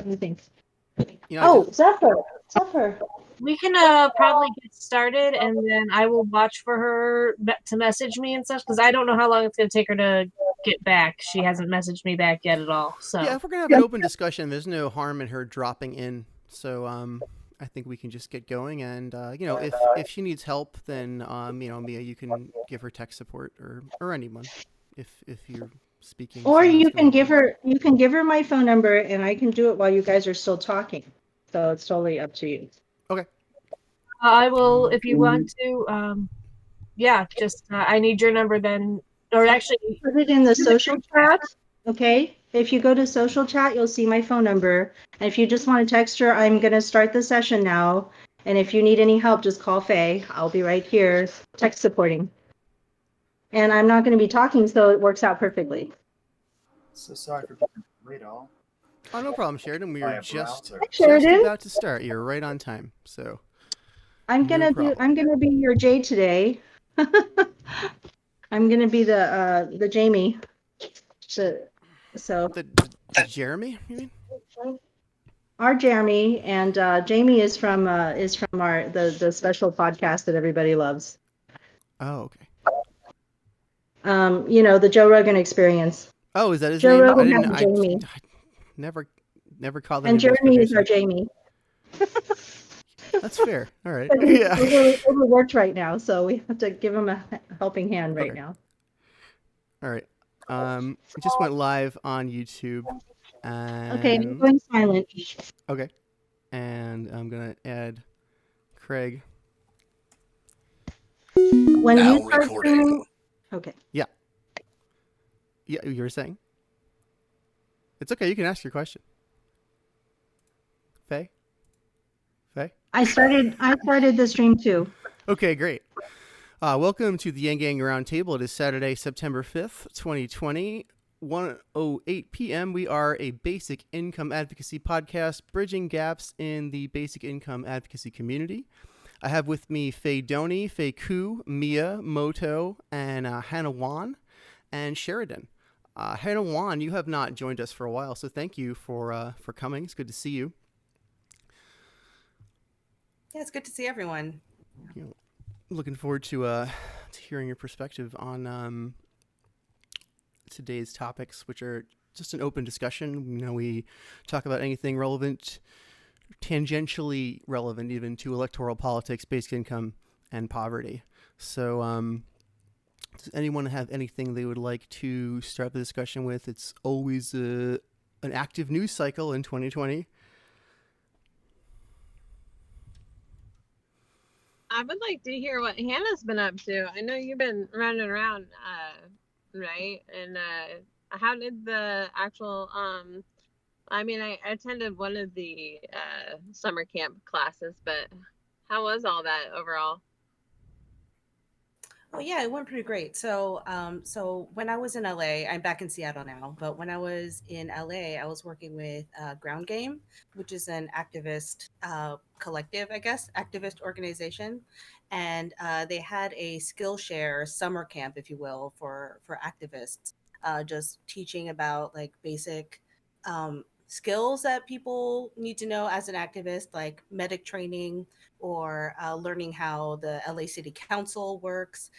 What do you think? You know, Zephyr. We can probably get started, and then I will watch for her to message me and stuff, because I don't know how long it's going to take her to get back. She hasn't messaged me back yet at all. So yeah, if we're gonna have an open discussion, there's no harm in her dropping in. So I think we can just get going. And you know, if she needs help, then you know, Mia, you can give her tech support or anyone if you're speaking. Or someone else you can can help give her my phone number, and I can do it while you guys are still talking. So it's totally up to you. Okay. I will, if you want to. Yeah, just I need your number then, or actually Put it in the social chat. Okay. If you go to social chat, you'll see my phone number. And if you just want to text her, I'm going to start the session now. And if you need any help, just call Faye. I'll be right here, text supporting. And I'm not going to be talking, so it works out perfectly. So sorry for being late all. Oh, no problem, Sheridan. We were just about to start. You're right on time. So I'm gonna be your Jay today. I'm gonna be the Jamie. So the Jeremy, you mean? Our Jeremy, and Jamie is from our the special podcast that everybody loves. Oh, okay. You know, the Joe Rogan Experience. Oh, is that his Joe name? Rogan has Jamie. I never called him. And Jeremy is our Jamie. That's fair. All right. But he's overworked right now, so we have to give him a helping hand right now. All right. It just went live on YouTube. And... Okay, I'm going silent. Okay. And I'm gonna add Craig. When now you start streaming. Okay. Yeah. Yeah, you were saying? It's okay. You can ask your question. Faye? I started the stream too. Okay, great. Welcome to the Yang Gang Roundtable. It is Saturday, September 5th, 2020, 1:08 p.m. We are a basic income advocacy podcast, bridging gaps in the basic income advocacy community. I have with me Faye Doney, Faye Koo, Mia, Moto, and Hannah Wan, and Sheridan. Hannah Wan, you have not joined us for a while, so thank you for coming. It's good to see you. Yeah, it's good to see everyone. You know, looking forward to hearing your perspective on today's topics, which are just an open discussion. You know, we talk about anything relevant, tangentially relevant even to electoral politics, basic income, and poverty. So does anyone have anything they would like to start the discussion with? It's always an active news cycle in 2020. I would like to hear what Hannah's been up to. I know you've been running around, right? And how did the actual, I mean, I attended one of the summer camp classes, but how was all that overall? Oh yeah, it went pretty great. So when I was in LA, I'm back in Seattle now, but when I was in LA, I was working with Ground Game, which is an activist collective, I guess, activist organization. And they had a Skillshare summer camp, if you will, for activists, just teaching about like basic skills that people need to know as an activist, like medic training or learning how the LA City Council works.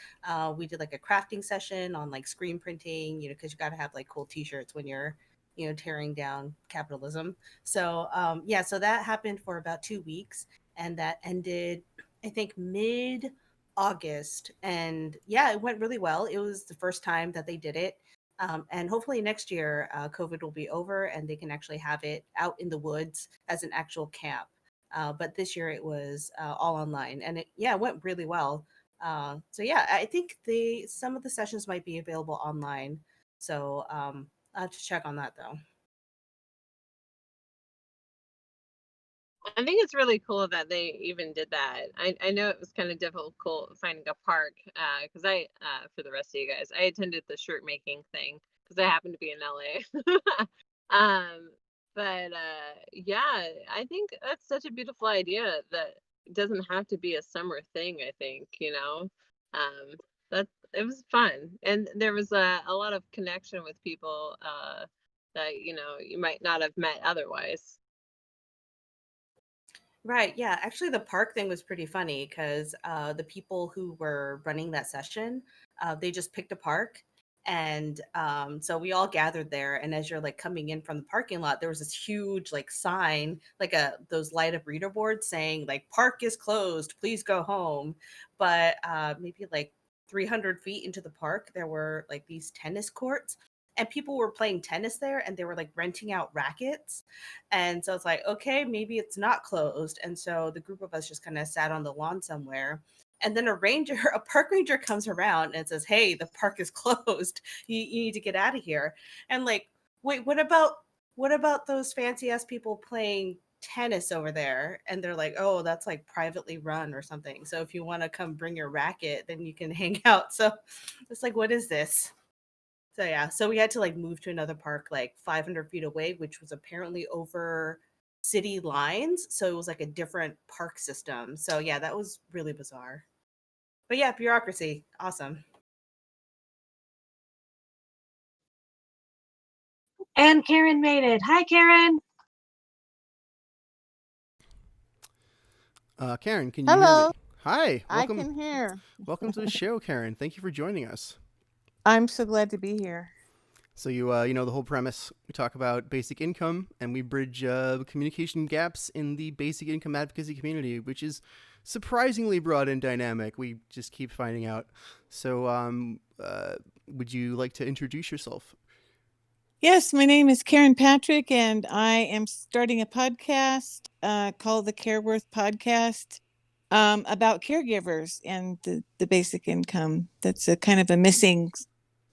We did like a crafting session on like screen printing, you know, because you got to have like cool T-shirts when you're, you know, tearing down capitalism. So yeah, so that happened for about 2 weeks, and that ended, I think, mid-August. And yeah, it went really well. It was the first time that they did it. And hopefully next year, COVID will be over and they can actually have it out in the woods as an actual camp. But this year it was all online, and it went really well. So yeah, I think some of the sessions might be available online. So I'll have to check on that though. I think it's really cool that they even did that. I know it was kind of difficult finding a park because for the rest of you guys, I attended the shirt making thing because I happened to be in LA. But yeah, I think that's such a beautiful idea that it doesn't have to be a summer thing. I think, you know, that it was fun, and there was a lot of connection with people that, you know, you might not have met otherwise. Right. Yeah. Actually, the park thing was pretty funny because the people who were running that session, they just picked a park. And so we all gathered there. And as you're like coming in from the parking lot, there was this huge like sign, like those light up reader boards saying like park is closed, please go home. But maybe like 300 feet into the park, there were like these tennis courts. And people were playing tennis there and they were like renting out rackets. And so it's like, okay, maybe it's not closed. And so the group of us just kind of sat on the lawn somewhere. And then a ranger, a park ranger comes around and says, hey, the park is closed. You need to get out of here. And like, wait, what about those fancy ass people playing tennis over there? And they're like, oh, that's like privately run or something. So if you want to come bring your racket, then you can hang out. So it's like, what is this? So yeah, so we had to like move to another park like 500 feet away, which was apparently over city lines. So it was like a different park system. So yeah, that was really bizarre. But yeah, bureaucracy, awesome. And Karen made it. Hi, Karen. Karen, can you hear Hello. me? Hi, I welcome. can hear. Welcome to the show, Karen. Thank you for joining us. I'm so glad to be here. So you know the whole premise. We talk about basic income, and we bridge communication gaps in the basic income advocacy community, which is surprisingly broad and dynamic. We just keep finding out. So, would you like to introduce yourself? Yes, my name is Karen Patrick, and I am starting a podcast called the Caregivers Podcast about caregivers and the basic income. That's a kind of a missing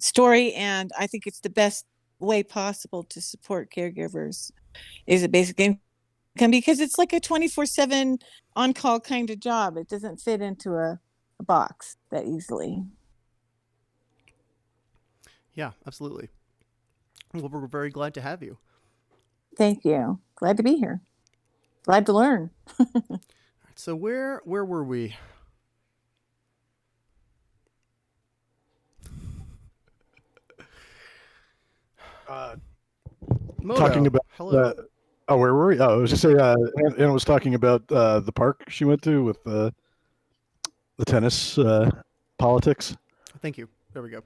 story, and I think it's the best way possible to support caregivers is a basic income because it's like a 24/7 on-call kind of job. It doesn't fit into a box that easily. Yeah, absolutely. Well, we're very glad to have you. Thank you. Glad to be here. Glad to learn. So where were we? Moto. Talking about Hello. where were we? Oh, I was just saying. Anna was talking about the park she went to with the tennis politics. Thank you. There we go.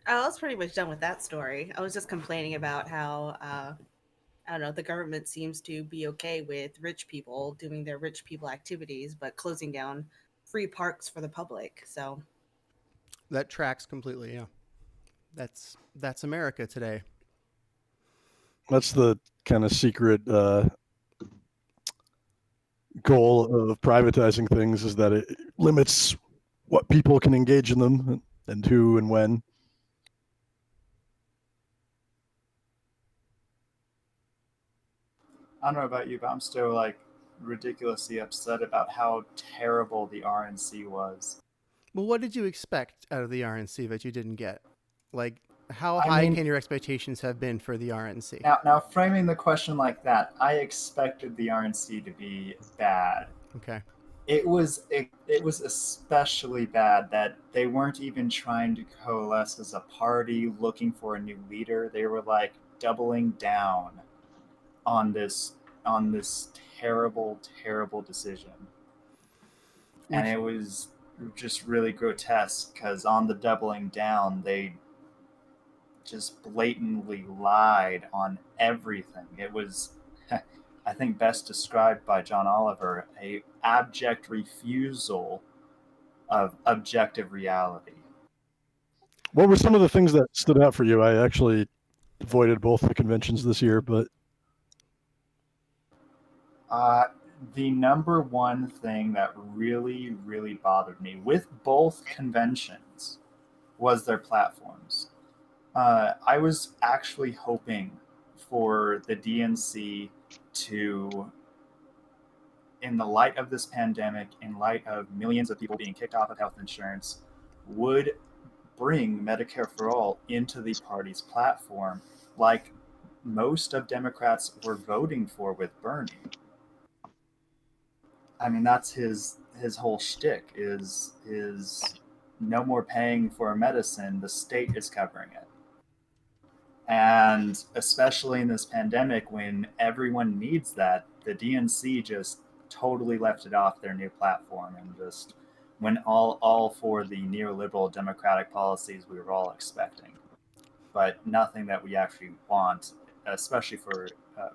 I was pretty much done with that story. I was just complaining about how I don't know, the government seems to be okay with rich people doing their rich people activities, but closing down free parks for the public. So That tracks completely. Yeah, that's America today. That's the kind of secret goal of privatizing things, is that it limits what people can engage in them and who and when. I don't know about you, but I'm still like ridiculously upset about how terrible the RNC was. Well, what did you expect out of the RNC that you didn't get? Like, how I high mean- can your expectations have been for the RNC? Now framing the question like that, I expected the RNC to be bad. Okay. It was especially bad that they weren't even trying to coalesce as a party looking for a new leader. They were like doubling down on this terrible decision. And it was just really grotesque because on the doubling down, they just blatantly lied on everything. It was, I think, best described by John Oliver, a abject refusal of objective reality. What were some of the things that stood out for you? I actually avoided both the conventions this year, but the number one thing that really, really bothered me with both conventions was their platforms. I was actually hoping for the DNC to, in the light of this pandemic, in light of millions of people being kicked off of health insurance, would bring Medicare for All into the party's platform like most of Democrats were voting for with Bernie. I mean, that's his whole shtick is no more paying for a medicine, the state is covering it. And And especially in this pandemic, when everyone needs that, the DNC just totally left it off their new platform and just went all for the neoliberal democratic policies we were all expecting, but nothing that we actually want, especially for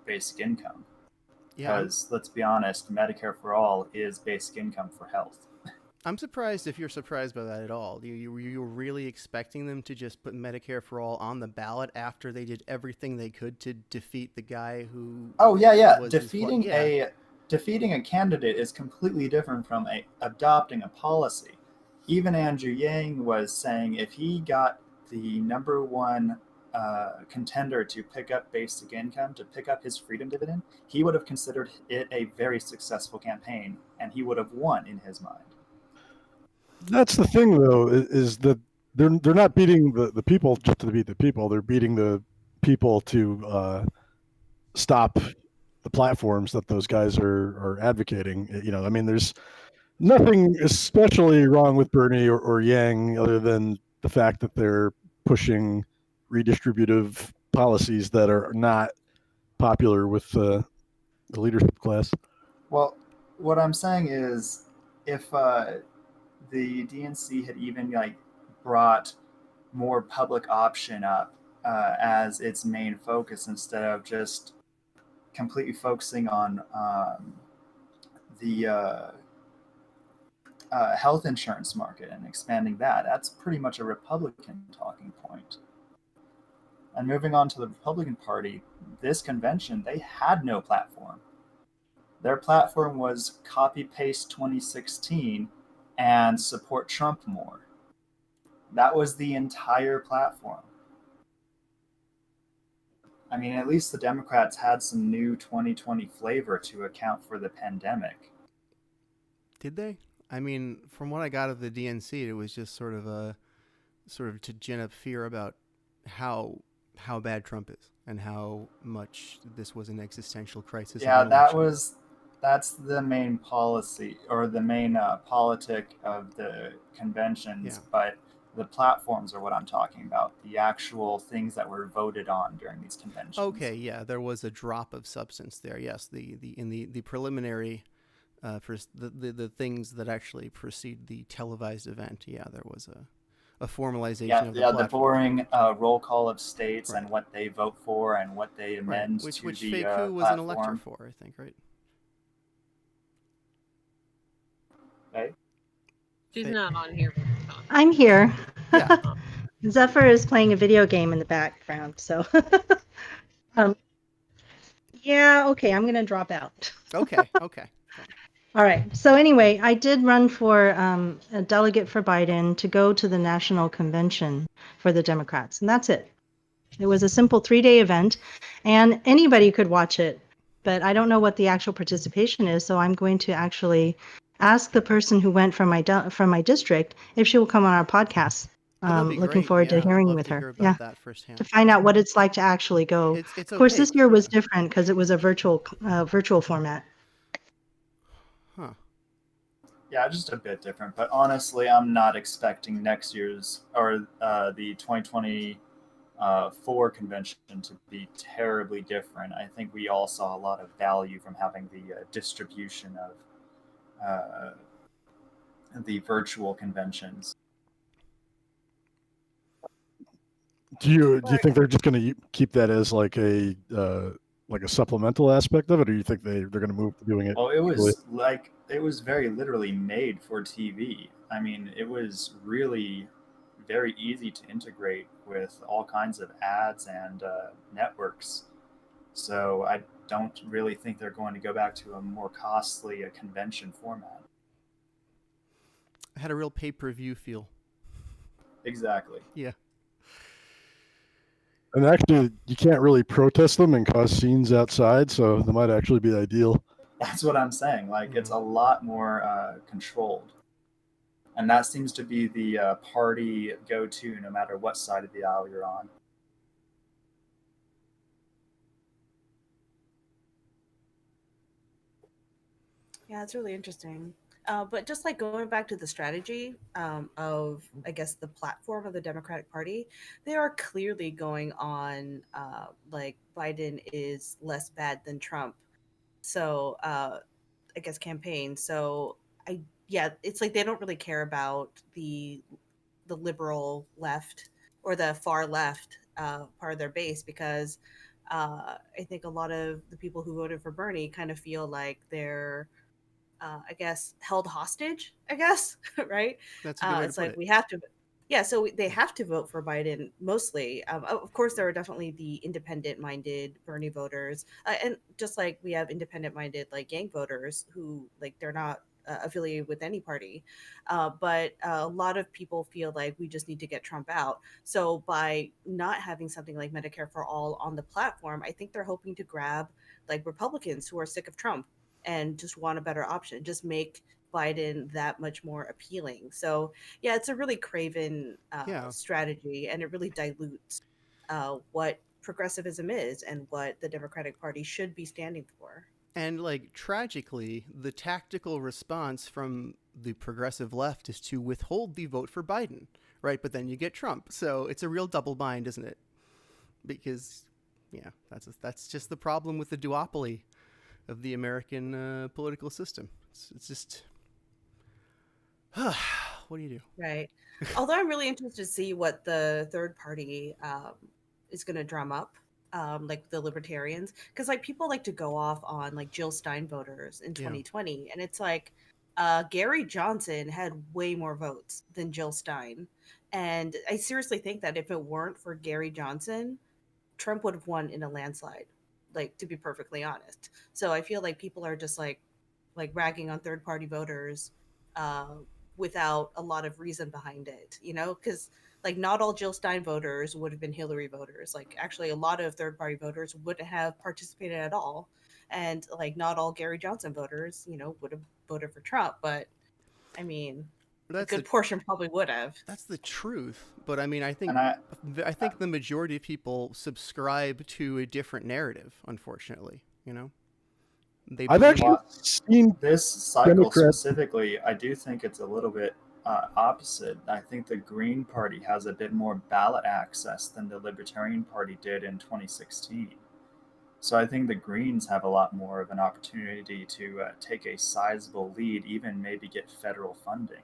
basic income. Because let's be honest, Medicare for all is basic income for health. I'm surprised if you're surprised by that at all. You were really expecting them to just put Medicare for all on the ballot after they did everything they could to defeat the guy who. Oh yeah. was Defeating a candidate is completely different from adopting a policy. Even Andrew Yang was saying if he got the number one contender to pick up basic income, to pick up his freedom dividend, he would have considered it a very successful campaign, and he would have won in his mind. That's the thing, though, is that they're not beating the people just to beat the people. They're beating the people to stop the platforms that those guys are advocating. I mean, there's nothing especially wrong with Bernie or Yang other than the fact that they're pushing redistributive policies that are not popular with the leadership class. Well, what I'm saying is, if the DNC had even brought more public option up as its main focus instead of just completely focusing on the health insurance market and expanding that, that's pretty much a Republican talking point. And moving on to the Republican Party, this convention, they had no platform. Their platform was copy-paste 2016 and support Trump more. That was the entire platform. I mean, at least the Democrats had some new 2020 flavor to account for the pandemic. Did they? I mean, from what I got of the DNC, it was just sort of to gin up fear about how bad Trump is and how much this was an existential crisis. Yeah, that's the main policy or the main politic of the conventions, but the platforms are what I'm talking about. The actual things that were voted on during these conventions. Okay, yeah, there was a drop of substance there. Yes, the preliminary for the things that actually precede the televised event. Yeah, there was a formalization of the platform. The boring roll call of states and what they vote for and what they amend which to the Faye Doney was an elector for, I think, right? Hey? She's not on here. I'm here. Yeah. Zephyr is playing a video game in the background, so. Yeah, okay, I'm going to drop out. Okay. All right. So anyway, I did run for a delegate for Biden to go to the national convention for the Democrats, and that's it. It was a simple 3-day event, and anybody could watch it, but I don't know what the actual participation is, so I'm going to actually ask the person who went from my district if she will come on our podcast. Looking forward to hearing with her. That firsthand. To find out what it's like to actually go. It's of course, okay. this year was different because it was a virtual format. Huh. Yeah, just a bit different. But honestly, I'm not expecting next year's or the 2024 convention to be terribly different. I think we all saw a lot of value from having the distribution of the virtual conventions. Do you think they're just going to keep that as like a supplemental aspect of it, or do you think they're going to move to doing it? Oh, it was very literally made for TV. I mean, it was really very easy to integrate with all kinds of ads and networks. So I don't really think they're going to go back to a more costly convention format. It had a real pay-per-view feel. Exactly. Yeah. And actually, you can't really protest them and cause scenes outside, so that might actually be ideal. That's what I'm saying. It's a lot more controlled. And that seems to be the party go-to no matter what side of the aisle you're on. Yeah, it's really interesting. But just like going back to the strategy of, I guess, the platform of the Democratic Party, they are clearly going on like Biden is less bad than Trump. So I guess campaign. So yeah, it's like they don't really care about the liberal left or the far left part of their base because I think a lot of the people who voted for Bernie kind of feel like they're I guess held hostage, I guess, right? That's a good way to It's put like it. we have to, yeah. So they have to vote for Biden mostly. Of course, there are definitely the independent-minded Bernie voters, and just like we have independent-minded like Yang voters who like they're not affiliated with any party, but a lot of people feel like we just need to get Trump out. So by not having something like Medicare for all on the platform, I think they're hoping to grab like Republicans who are sick of Trump and just want a better option, just make Biden that much more appealing. So yeah, it's a really craven Yeah. strategy, and it really dilutes what progressivism is and what the Democratic Party should be standing for. And like tragically, the tactical response from the progressive left is to withhold the vote for Biden, right? But then you get Trump, so it's a real double bind, isn't it? Because yeah, that's just the problem with the duopoly of the American political system. It's just what do you do? Right. Although I'm really interested to see what the third party is going to drum up, like the libertarians, because like people like to go off on like Jill Stein voters in 2020, and it's like Gary Johnson had way more votes than Jill Stein, and I seriously think that if it weren't for Gary Johnson, Trump would have won in a landslide. Like, to be perfectly honest. So I feel like people are just like ragging on third party voters uh, without a lot of reason behind it, you know, because like not all Jill Stein voters would have been Hillary voters. Like actually a lot of third party voters wouldn't have participated at all. And like not all Gary Johnson voters, you know, would have voted for Trump. But I mean, a good portion probably would have. That's the truth. But I mean, I think And I think the majority of people subscribe to a different narrative, unfortunately, you know? I've actually seen this cycle Democrats specifically. I do think it's a little bit opposite. I think the Green Party has a bit more ballot access than the Libertarian Party did in 2016. So I think the Greens have a lot more of an opportunity to take a sizable lead, even maybe get federal funding.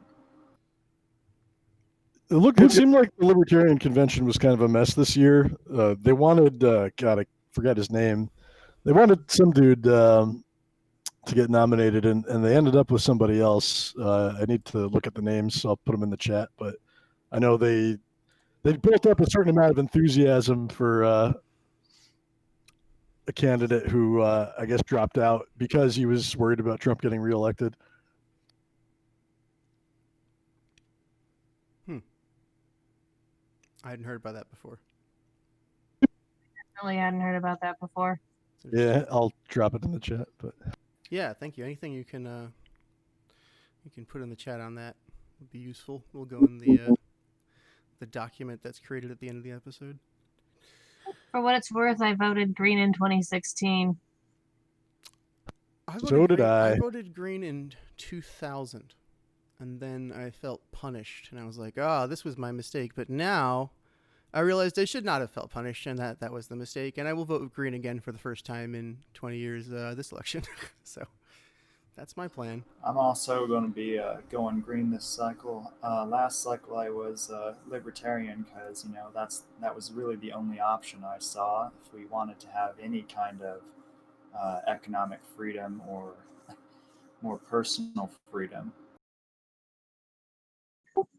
It seemed like the Libertarian Convention was kind of a mess this year. They wanted, God, I forgot his name. They wanted some dude to get nominated, and they ended up with somebody else. I need to look at the names, so I'll put them in the chat. But I know they built up a certain amount of enthusiasm for a candidate who I guess dropped out because he was worried about Trump getting reelected. I hadn't heard about that before. Really hadn't heard about that before. Yeah, I'll drop it in the chat. But yeah, thank you. Anything you can put in the chat on that would be useful. We'll go in the document that's created at the end of the episode. For what it's worth, I voted Green in 2016. So did I. I voted Green in 2000. And then I felt punished, and I was like, "Oh, this was my mistake." But now, I realized I should not have felt punished, and that was the mistake. And I will vote Green again for the first time in 20 years this election. So, that's my plan. I'm also going to be going Green this cycle. Last cycle I was Libertarian because that was really the only option I saw if we wanted to have any kind of economic freedom or more personal freedom.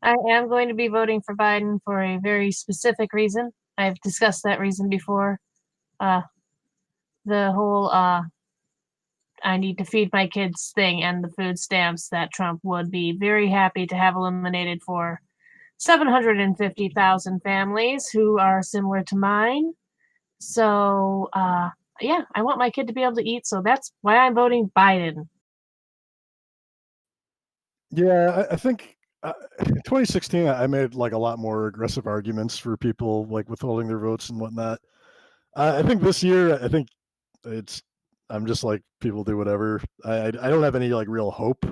I am going to be voting for Biden for a very specific reason. I've discussed that reason before. The whole I need to feed my kids thing and the food stamps that Trump would be very happy to have eliminated for 750,000 families who are similar to mine. So, yeah, I want my kid to be able to eat, so that's why I'm voting Biden. Yeah, I think 2016, I made like a lot more aggressive arguments for people like withholding their votes and whatnot. I think this year, I'm just like people do whatever. I don't have any like real hope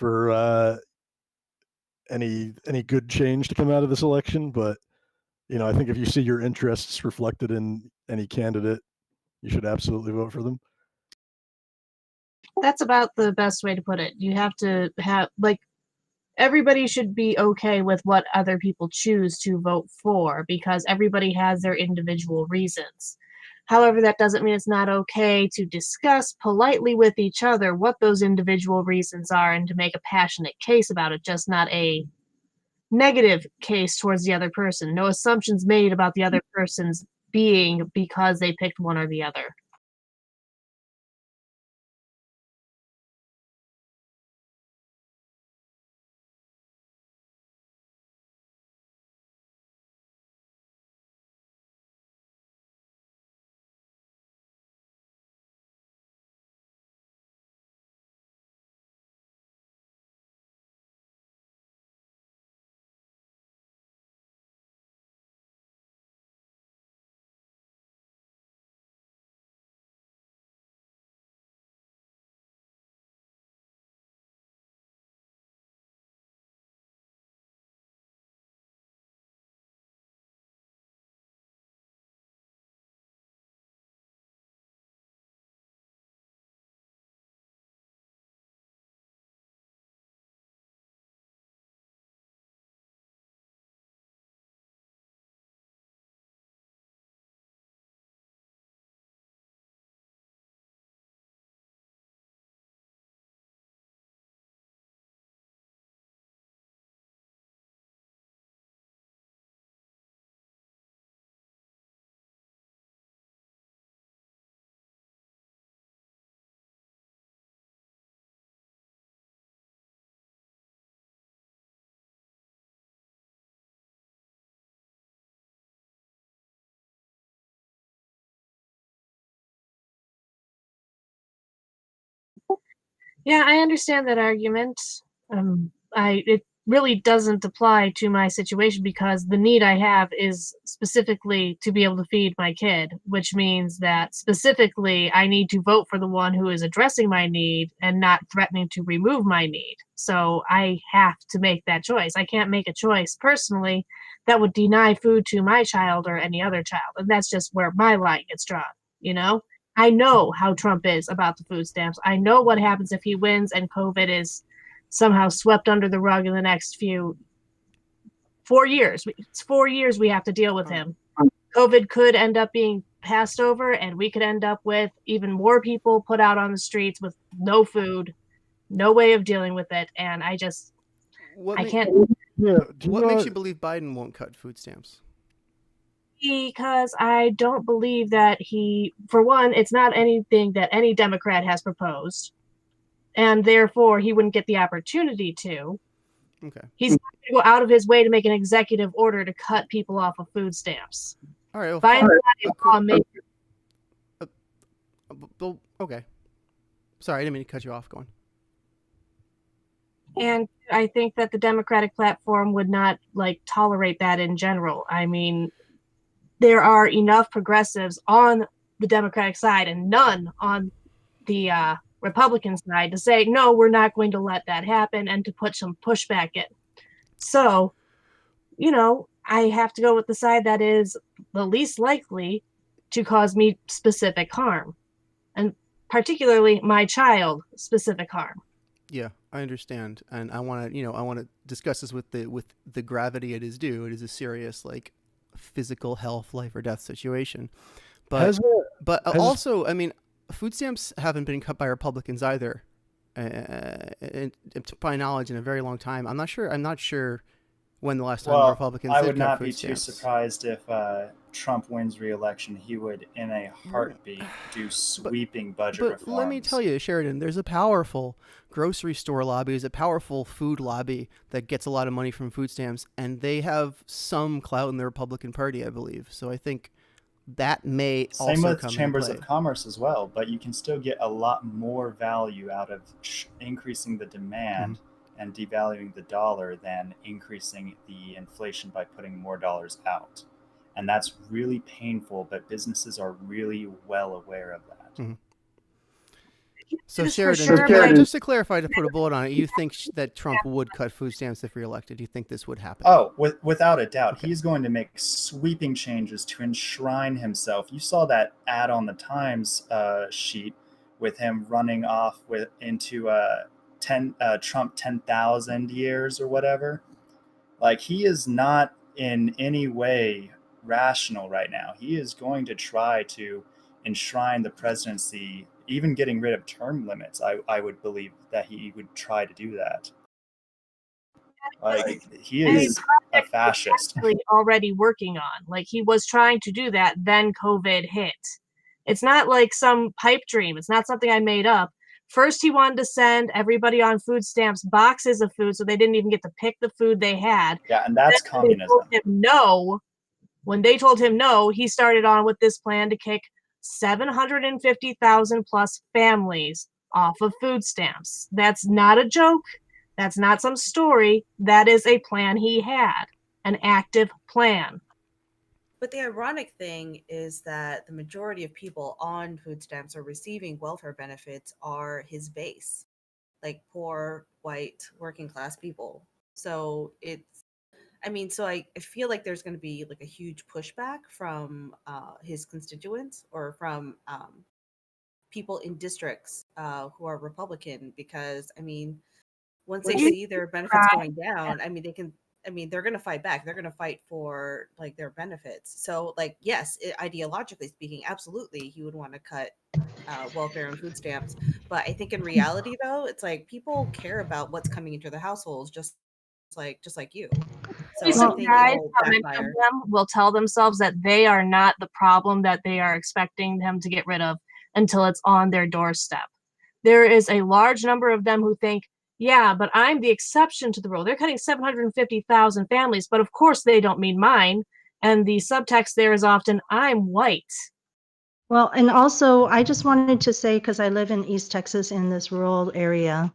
for any good change to come out of this election. But I think if you see your interests reflected in any candidate, you should absolutely vote for them. That's about the best way to put it. You have to have, like, everybody should be okay with what other people choose to vote for because everybody has their individual reasons. However, that doesn't mean it's not okay to discuss politely with each other what those individual reasons are and to make a passionate case about it, just not a negative case towards the other person. No assumptions made about the other person's being because they picked one or the other. Yeah, I understand that argument. It really doesn't apply to my situation because the need I have is specifically to be able to feed my kid, which means that specifically I need to vote for the one who is addressing my need and not threatening to remove my need. So I have to make that choice. I can't make a choice personally that would deny food to my child or any other child. And that's just where my line gets drawn, you know? I know how Trump is about the food stamps. I know what happens if he wins and COVID is somehow swept under the rug in the next 4 years. It's 4 years we have to deal with him. COVID could end up being passed over, and we could end up with even more people put out on the streets with no food, no way of dealing with it. And I can't. Yeah. What makes you believe Biden won't cut food stamps? Because I don't believe that for one, it's not anything that any Democrat has proposed, and therefore he wouldn't get the opportunity to. Okay. He's going to go out of his way to make an executive order to cut people off of food stamps. All right. Well, Biden's not a lawmaker. Okay. Sorry, I didn't mean to cut you off. Go on. And I think that the Democratic platform would not tolerate that in general. I mean, there are enough progressives on the Democratic side and none on the Republican side to say, no, we're not going to let that happen and to put some pushback in. So, I have to go with the side that is the least likely to cause me specific harm, and particularly my child specific harm. Yeah, I understand, and I want to discuss this with the gravity it is due. It is a serious physical health, life or death situation. But also, I mean, food stamps haven't been cut by Republicans either, and to my knowledge, in a very long time. I'm not sure when the last time Republicans I did would cut not food be stamps. too surprised if Trump wins re-election. He would, in a heartbeat, do sweeping budget reforms. But let me tell you, Sheridan, there's a powerful grocery store lobby, there's a powerful food lobby that gets a lot of money from food stamps, and they have some clout in the Republican Party, I believe. So I think that may also come into play. Same with chambers of commerce as well, but you can still get a lot more value out of increasing the demand and devaluing the dollar than increasing the inflation by putting more dollars out. And that's really painful, but businesses are really well aware of that. So This for Sheridan, sure, but I- just to clarify, to put a bullet on it, you think that Trump would cut food stamps if reelected? Do you think this would happen? Oh, without a doubt. Okay. He's going to make sweeping changes to enshrine himself. You saw that ad on the Times sheet with him running off into Trump 10,000 years or whatever. Like, he is not in any way rational right now. He is going to try to enshrine the presidency, even getting rid of term limits. I would believe that he would try to do that. Like, he is a fascist. Already working on. Like, he was trying to do that, then COVID hit. It's not like some pipe dream. It's not something I made up. First, he wanted to send everybody on food stamps boxes of food, so they didn't even get to pick the food they had. Yeah, and that's Then when they communism. told him no, when they told him no, he started on with this plan to kick 750,000 plus families off of food stamps. That's not a joke. That's not some story. That is a plan he had, an active plan. But the ironic thing is that the majority of people on food stamps or receiving welfare benefits are his base, like poor, white, working class people. So I feel like there's going to be like a huge pushback from his constituents or from people in districts who are Republican, because once they see their benefits going down, they're going to fight back. They're going to fight for like their benefits. So like, yes, ideologically speaking, absolutely, he would want to cut welfare and food stamps. But I think in reality, though, it's like people care about what's coming into their households, just like you. So Be I think surprised it'll how many of backfire. them will tell themselves that they are not the problem that they are expecting them to get rid of until it's on their doorstep. There is a large number of them who think, yeah, but I'm the exception to the rule. They're cutting 750,000 families, but of course they don't mean mine. And the subtext there is often, I'm white. Well, and also, I just wanted to say, because I live in East Texas in this rural area,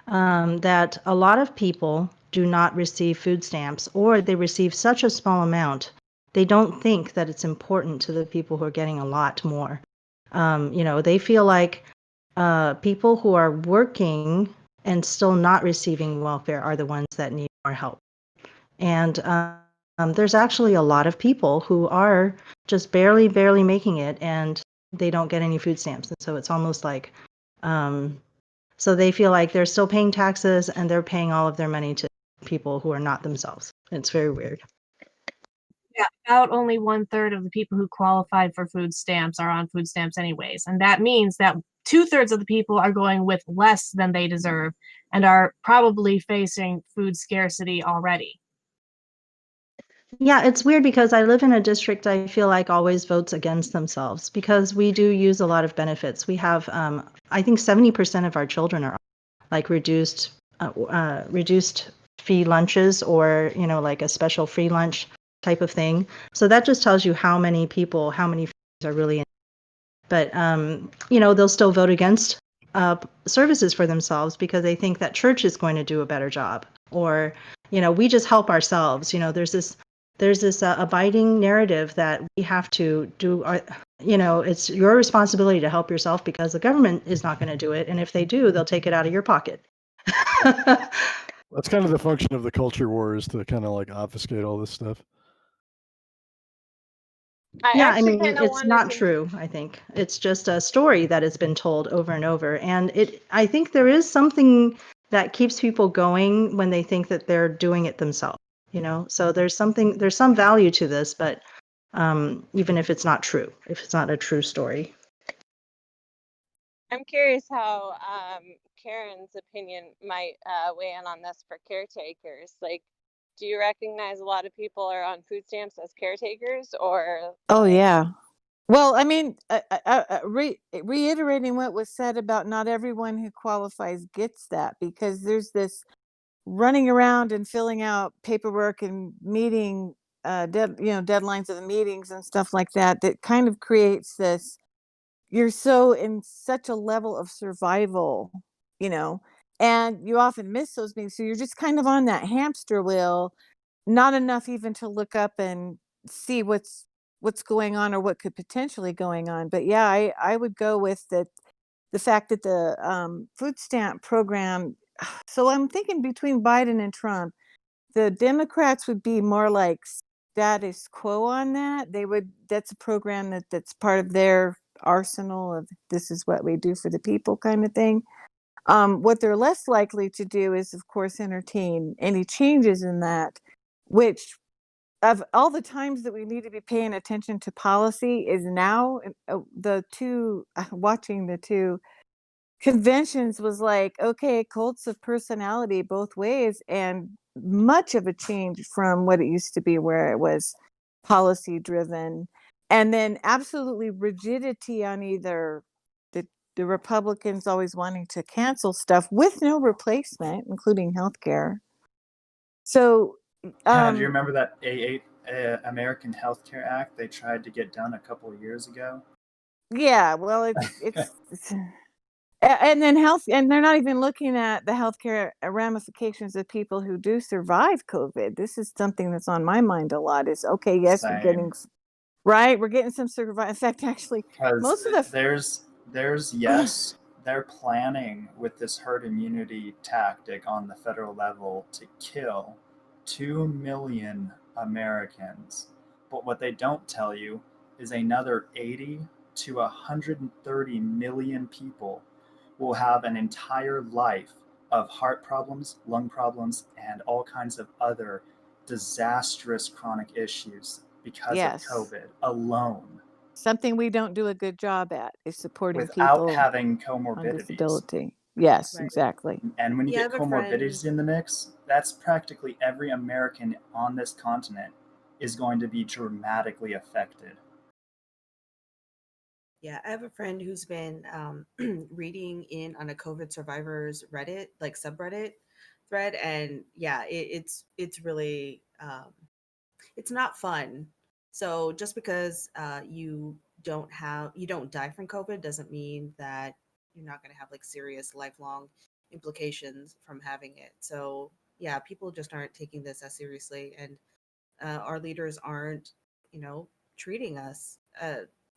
that a lot of people do not receive food stamps, or they receive such a small amount, they don't think that it's important to the people who are getting a lot more. They feel like people who are working and still not receiving welfare are the ones that need more help. And there's actually a lot of people who are just barely making it, and they don't get any food stamps. And so it's almost like, so they feel like they're still paying taxes and they're paying all of their money to people who are not themselves. It's very weird. Yeah, about only 1/3 of the people who qualified for food stamps are on food stamps anyways. And that means that 2/3 of the people are going with less than they deserve and are probably facing food scarcity already. Yeah, it's weird because I live in a district I feel like always votes against themselves, because we do use a lot of benefits. We have, I think 70% of our children are like reduced fee lunches, or, like a special free lunch type of thing. So that just tells you how many families are really in. But, they'll still vote against services for themselves because they think that church is going to do a better job, or, we just help ourselves. There's this abiding narrative that we have to do it's your responsibility to help yourself because the government is not going to do it. And if they do, they'll take it out of your pocket. That's kind of the function of the culture war, is to kind of like obfuscate all this stuff. It's not true. I think it's just a story that has been told over and over. And I think there is something that keeps people going when they think that they're doing it themselves. So there's some value to this, but even if it's not true, if it's not a true story. I'm curious how Karen's opinion might weigh in on this for caretakers. Like, do you recognize a lot of people are on food stamps as caretakers, or? Oh, yeah. Well, reiterating what was said about not everyone who qualifies gets that, because there's this running around and filling out paperwork and meeting deadlines of the meetings and stuff like that kind of creates this, you're so in such a level of survival, and you often miss those meetings, so you're just kind of on that hamster wheel, not enough even to look up and see what's going on or what could potentially going on. But yeah, I would go with that. the fact that the food stamp program, so I'm thinking between Biden and Trump, the Democrats would be more like status quo on that. That's a program that's part of their arsenal of this is what we do for the people kind of thing. What they're less likely to do is, of course, entertain any changes in that, which of all the times that we need to be paying attention to policy is now. Watching the two conventions was like, okay, cults of personality both ways, and much of a change from what it used to be where it was policy driven, and then absolutely rigidity on either the Republicans always wanting to cancel stuff with no replacement, including healthcare. So Yeah, do you remember that American Healthcare Act they tried to get done a couple of years ago? yeah, well, it's and then health, and they're not even looking at the healthcare ramifications of people who do survive COVID. This is something that's on my mind a lot. Is okay, yes, we're getting Same. we're getting some survive. In fact, actually, Because most of the there's yes, they're planning with this herd immunity tactic on the federal level to kill 2 million Americans. But what they don't tell you is another 80 to 130 million people will have an entire life of heart problems, lung problems, and all kinds of other disastrous chronic issues because of yes, COVID alone something we don't do a good job at is supporting without people having on comorbidities. disability. Yes, Right. exactly. And when you Yeah, I get have a friend. comorbidities in the mix, that's practically every American on this continent is going to be dramatically affected. Yeah, I have a friend who's been reading in on a COVID survivors Reddit, like subreddit thread, and yeah, it's really it's not fun. So just because you don't die from COVID doesn't mean that you're not going to have like serious lifelong implications from having it. So yeah, people just aren't taking this as seriously, and our leaders aren't, treating us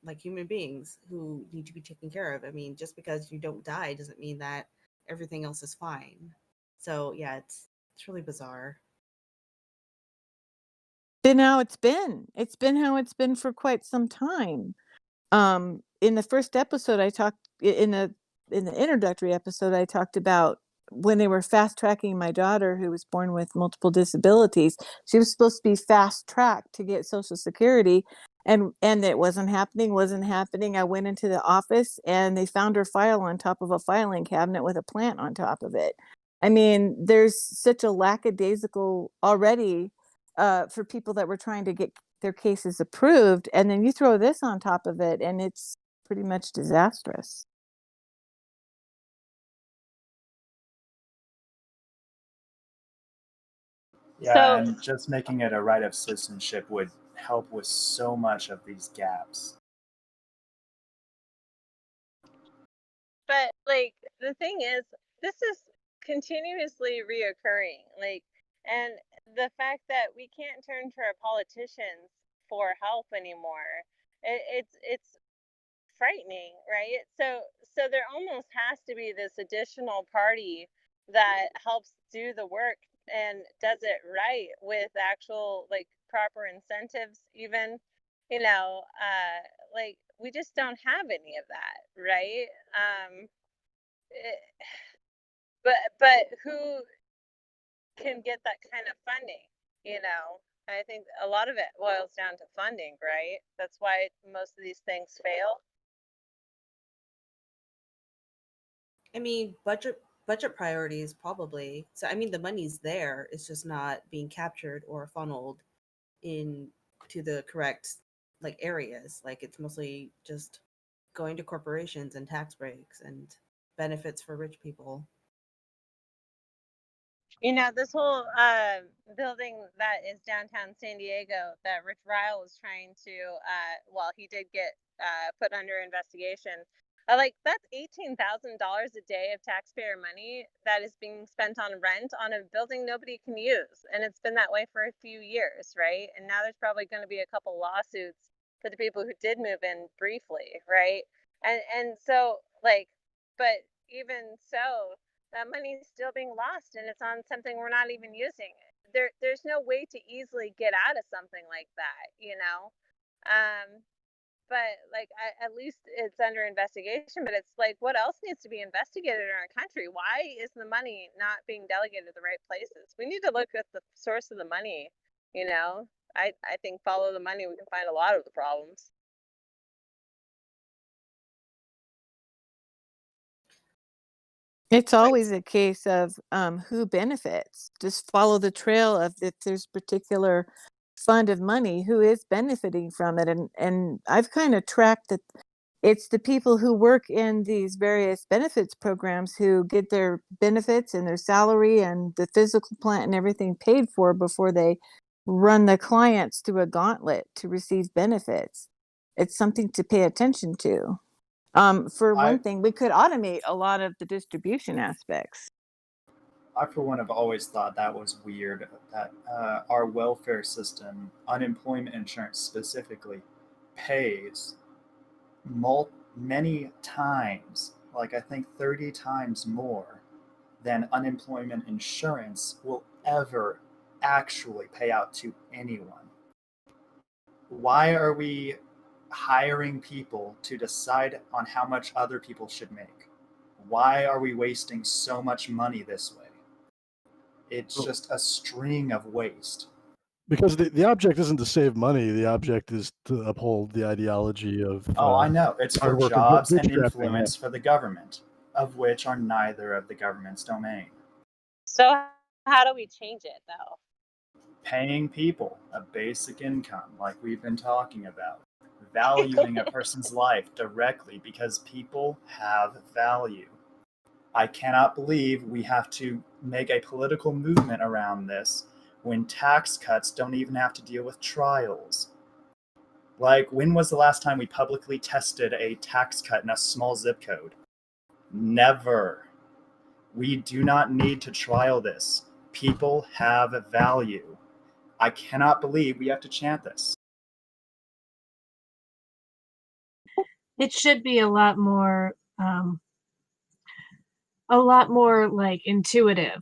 like human beings who need to be taken care of. I mean, just because you don't die doesn't mean that everything else is fine. So yeah, it's really bizarre. Been how it's been. It's been how it's been for quite some time. In the first episode, I talked in the introductory episode, I talked about when they were fast tracking my daughter who was born with multiple disabilities. She was supposed to be fast tracked to get Social Security, and it wasn't happening. I went into the office and they found her file on top of a filing cabinet with a plant on top of it. I mean, there's such a lackadaisical already for people that were trying to get their cases approved, and then you throw this on top of it and it's pretty much disastrous. Yeah, So, and just making it a right of citizenship would help with so much of these gaps. but like the thing is, this is continuously reoccurring. Like, and the fact that we can't turn to our politicians for help anymore, it's frightening, right? So there almost has to be this additional party that helps do the work and does it right with actual like proper incentives even, like we just don't have any of that, right? it, but who can get that kind of funding, I think a lot of it boils down to funding, right? That's why most of these things fail. I mean, budget priorities probably. So I mean, the money's there. It's just not being captured or funneled in to the correct like areas. Like it's mostly just going to corporations and tax breaks and benefits for rich people. This whole building that is downtown San Diego that Rich Ryle was trying to, well, he did get put under investigation. Like, that's $18,000 a day of taxpayer money that is being spent on rent on a building nobody can use. And it's been that way for a few years, right? And now there's probably going to be a couple lawsuits for the people who did move in briefly, right? And so, like, But even so, that money is still being lost, and it's on something we're not even using. There's no way to easily get out of something like that, you know. But like at least it's under investigation. But it's like, what else needs to be investigated in our country? Why is the money not being delegated to the right places? We need to look at the source of the money. You know, I think follow the money. We can find a lot of the problems. It's always a case of who benefits. Just follow the trail of if there's particular fund of money, who is benefiting from it. And I've kind of tracked that it's the people who work in these various benefits programs who get their benefits and their salary and the physical plant and everything paid for before they run the clients through a gauntlet to receive benefits. It's something to pay attention to. For one thing, we could automate a lot of the distribution aspects. I, for one, have always thought that was weird that our welfare system, unemployment insurance specifically, pays many times, like I think 30 times more than unemployment insurance will ever actually pay out to anyone. Why are we hiring people to decide on how much other people should make? Why are we wasting so much money this way? It's just a string of waste. Because the object isn't to save money. The object is to uphold the ideology of. I know. It's for hard work jobs and bootstrapping, influence for the government, of which are neither of the government's domain. So how do we change it, though? Paying people a basic income, like we've been talking about. Valuing a person's life directly, because people have value. I cannot believe we have to make a political movement around this when tax cuts don't even have to deal with trials. Like, when was the last time we publicly tested a tax cut in a small zip code? Never. We do not need to trial this. People have value. I cannot believe we have to chant this. It should be a lot more like intuitive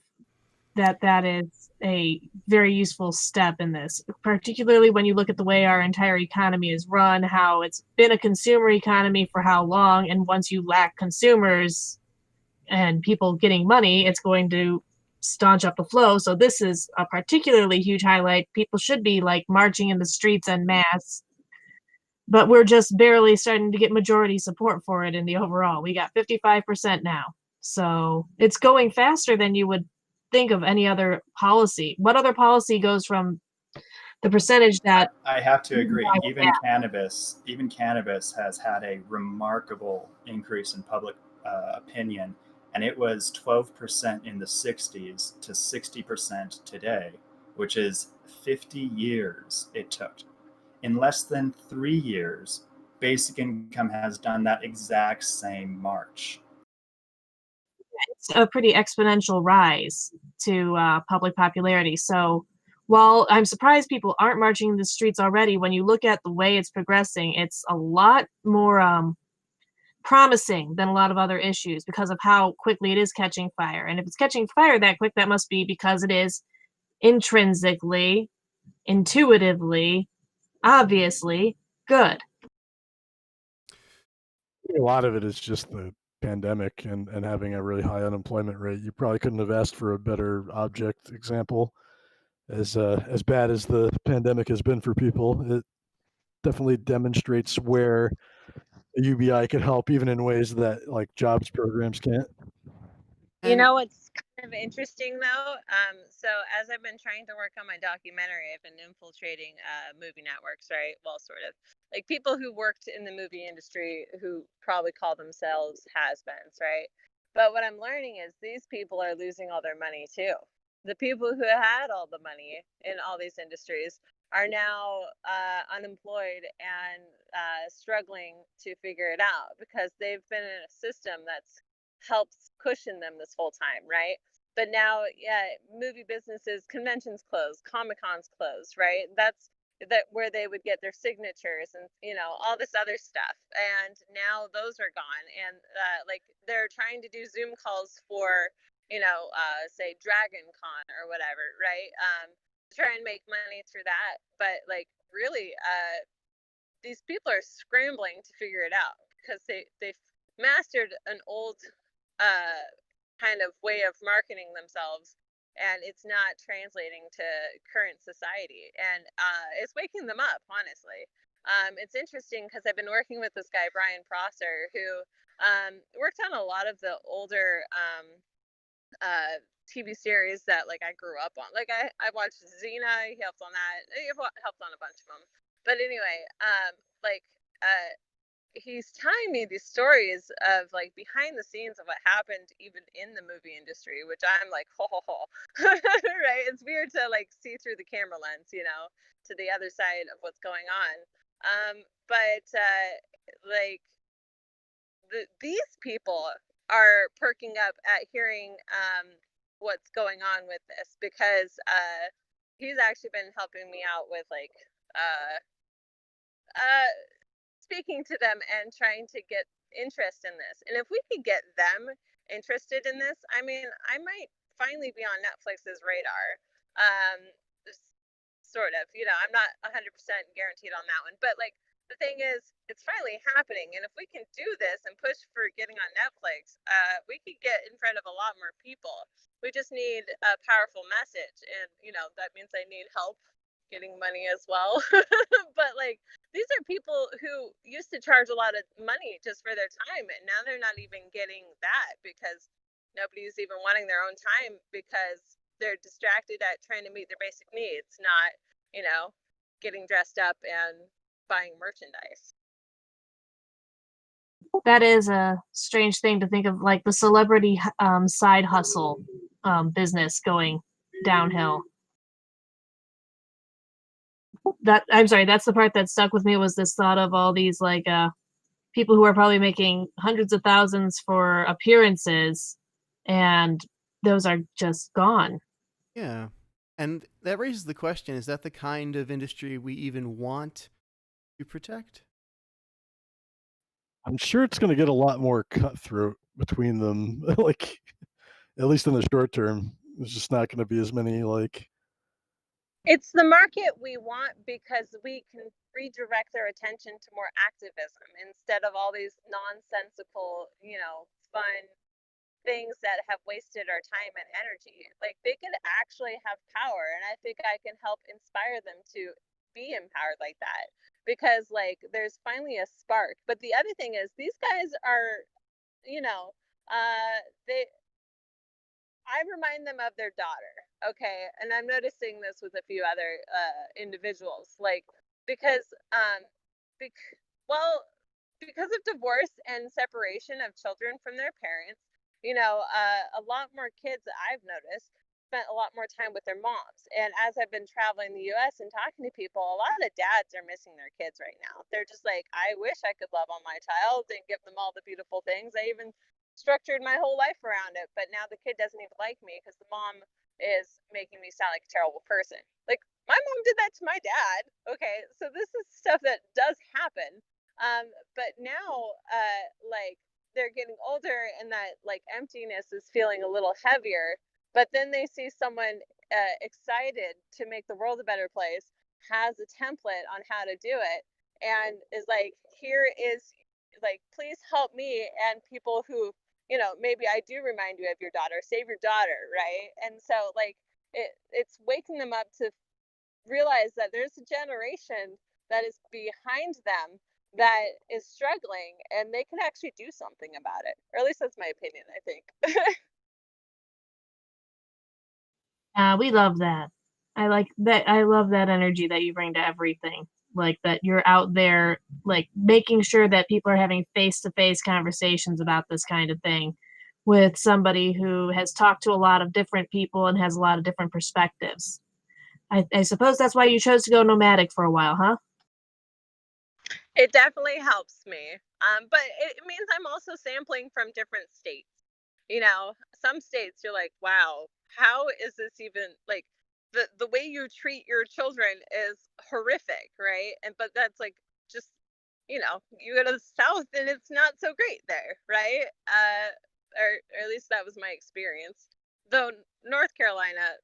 that is a very useful step in this, particularly when you look at the way our entire economy is run, how it's been a consumer economy for how long, and once you lack consumers and people getting money, it's going to staunch up the flow. So this is a particularly huge highlight. People should be like marching in the streets en masse, but we're just barely starting to get majority support for it in the overall. We got 55% now. So it's going faster than you would think of any other policy. What other policy goes from the percentage that I have to agree. Even cannabis has had a remarkable increase in public opinion, and it was 12% in the 60s to 60% today, which is 50 years it took. In less than 3 years, basic income has done that exact same march. It's a pretty exponential rise to public popularity. So while I'm surprised people aren't marching in the streets already, when you look at the way it's progressing, it's a lot more promising than a lot of other issues because of how quickly it is catching fire. And if it's catching fire that quick, that must be because it is intrinsically, intuitively, obviously good. A lot of it is just the pandemic and having a really high unemployment rate. You probably couldn't have asked for a better object example. As bad as the pandemic has been for people, it definitely demonstrates where a UBI could help, even in ways that like jobs programs can't. You know what's kind of interesting though? So as I've been trying to work on my documentary, I've been infiltrating movie networks, right? Well, sort of like people who worked in the movie industry who probably call themselves has-beens, right? But what I'm learning is these people are losing all their money too. The people who had all the money in all these industries are now unemployed and struggling to figure it out because they've been in a system that's helps cushion them this whole time, right? But now, yeah, movie businesses, conventions closed, Comic-Con's closed, right? That's that where they would get their signatures and all this other stuff, and now those are gone. And like they're trying to do Zoom calls for say Dragon Con or whatever, right? Try and make money through that, but like really these people are scrambling to figure it out because they've mastered an old kind of way of marketing themselves, and it's not translating to current society, and it's waking them up, honestly. It's interesting because I've been working with this guy Brian Prosser, who worked on a lot of the older TV series that like I grew up on. Like I watched Xena. He helped on that. He helped on a bunch of them. But anyway, he's telling me these stories of like behind the scenes of what happened even in the movie industry, which I'm like, ho ho ho, right? It's weird to like see through the camera lens, to the other side of what's going on. But these people are perking up at hearing what's going on with this, because he's actually been helping me out with like speaking to them and trying to get interest in this. And if we could get them interested in this, I mean, I might finally be on Netflix's radar. Sort of, I'm not 100% guaranteed on that one, but like the thing is, it's finally happening. And if we can do this and push for getting on Netflix, we could get in front of a lot more people. We just need a powerful message, and that means I need help getting money as well. But like these are people who used to charge a lot of money just for their time, and now they're not even getting that because nobody's even wanting their own time because they're distracted at trying to meet their basic needs, not getting dressed up and buying merchandise. That is a strange thing to think of, like the celebrity side hustle business going downhill. I'm sorry, that's the part that stuck with me, was this thought of all these like people who are probably making hundreds of thousands for appearances, and those are just gone. Yeah. And that raises the question, is that the kind of industry we even want to protect? I'm sure it's going to get a lot more cutthroat between them, like, at least in the short term. There's just not going to be as many, like... It's the market we want because we can redirect their attention to more activism instead of all these nonsensical, fun things that have wasted our time and energy. Like they could actually have power, and I think I can help inspire them to be empowered like that, because like there's finally a spark. But the other thing is, these guys are, I remind them of their daughter, okay? And I'm noticing this with a few other individuals, like because because of divorce and separation of children from their parents, a lot more kids that I've noticed spent a lot more time with their moms. And as I've been traveling the US and talking to people, a lot of dads are missing their kids right now. They're just like, I wish I could love on my child and give them all the beautiful things. I even structured my whole life around it, but now the kid doesn't even like me because the mom is making me sound like a terrible person. Like my mom did that to my dad. Okay, so this is stuff that does happen. But now like they're getting older, and that like emptiness is feeling a little heavier, but then they see someone excited to make the world a better place, has a template on how to do it, and is like, here is like, please help me and people who maybe I do remind you of your daughter, save your daughter, right? And so like it's waking them up to realize that there's a generation that is behind them that is struggling, and they can actually do something about it. Or at least that's my opinion, I think. We love that. I like that. I love that energy that you bring to everything. Like that you're out there, like making sure that people are having face-to-face conversations about this kind of thing with somebody who has talked to a lot of different people and has a lot of different perspectives. I suppose that's why you chose to go nomadic for a while, huh? It definitely helps me. But it means I'm also sampling from different states. Some states you're like, wow, how is this even like the way you treat your children is horrific, right? And but that's like just, you go to the South and it's not so great there, right? Or at least that was my experience. Though North Carolina,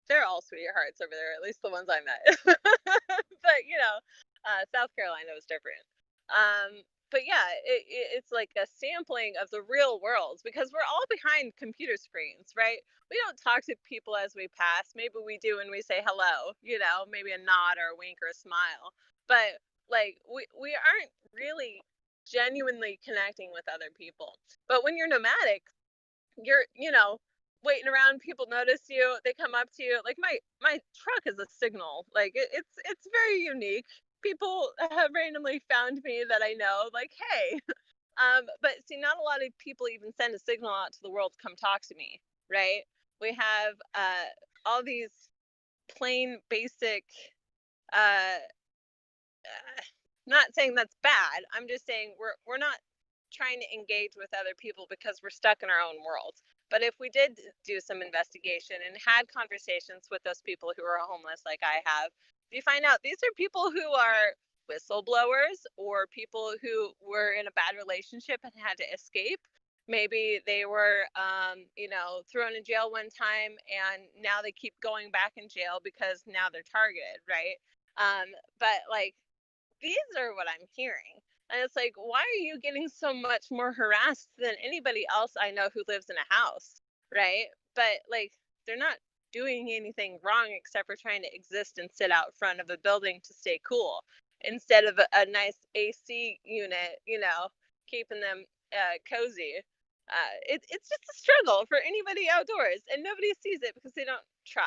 they're all sweethearts over there, at least the ones I met. But South Carolina was different. But yeah, it's like a sampling of the real world because we're all behind computer screens, right? We don't talk to people as we pass. Maybe we do when we say hello, maybe a nod or a wink or a smile. But like we aren't really genuinely connecting with other people. But when you're nomadic, you're waiting around, people notice you, they come up to you. Like my truck is a signal. Like it's very unique. People have randomly found me that I know, like, hey. But see, not a lot of people even send a signal out to the world to come talk to me, right? We have all these plain basic uh not saying that's bad. I'm just saying we're not trying to engage with other people because we're stuck in our own world. But if we did do some investigation and had conversations with those people who are homeless, like I have, you find out these are people who are whistleblowers or people who were in a bad relationship and had to escape. Maybe they were, thrown in jail one time and now they keep going back in jail because now they're targeted, right? But like, these are what I'm hearing. And it's like, why are you getting so much more harassed than anybody else I know who lives in a house, right? But like, they're not doing anything wrong except for trying to exist and sit out front of a building to stay cool instead of a nice AC unit, keeping them cozy. It's just a struggle for anybody outdoors, and nobody sees it because they don't try.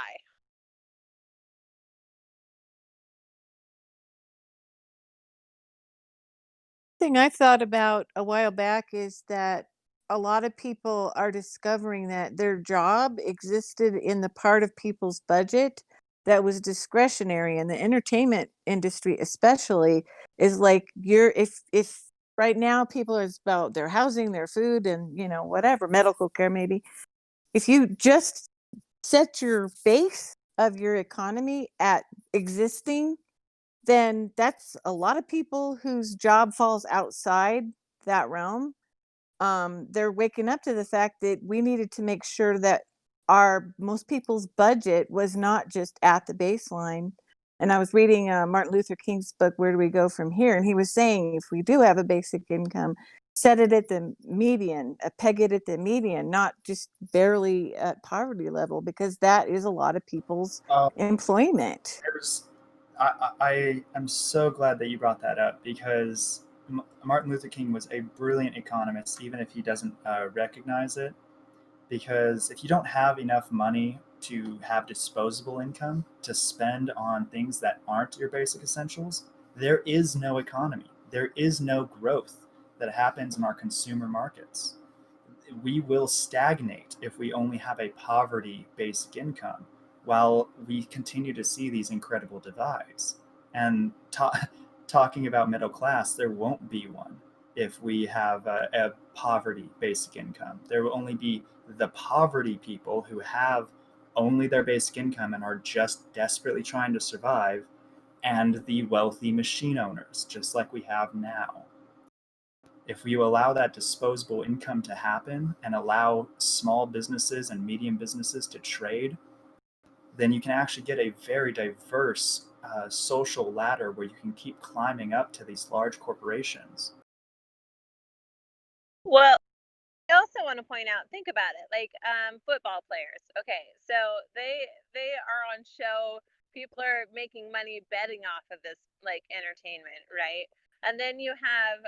Thing I thought about a while back is that a lot of people are discovering that their job existed in the part of people's budget that was discretionary, and the entertainment industry especially is like if right now people are about their housing, their food, and whatever, medical care maybe. If you just set your base of your economy at existing, then that's a lot of people whose job falls outside that realm. They're waking up to the fact that we needed to make sure that most people's budget was not just at the baseline. And I was reading Martin Luther King's book, Where Do We Go From Here? And he was saying, if we do have a basic income, set it at the median, peg it at the median, not just barely at poverty level, because that is a lot of people's employment. I am so glad that you brought that up because Martin Luther King was a brilliant economist, even if he doesn't recognize it. Because if you don't have enough money to have disposable income to spend on things that aren't your basic essentials, there is no economy. There is no growth that happens in our consumer markets. We will stagnate if we only have a poverty basic income while we continue to see these incredible divides. And talking about middle class, there won't be one if we have a poverty basic income. There will only be the poverty people who have only their basic income and are just desperately trying to survive, and the wealthy machine owners, just like we have now. If we allow that disposable income to happen and allow small businesses and medium businesses to trade, then you can actually get a very diverse social ladder where you can keep climbing up to these large corporations. Well, I also want to point out, think about it, like football players. Okay, so they are on show. People are making money betting off of this like entertainment, right? And then you have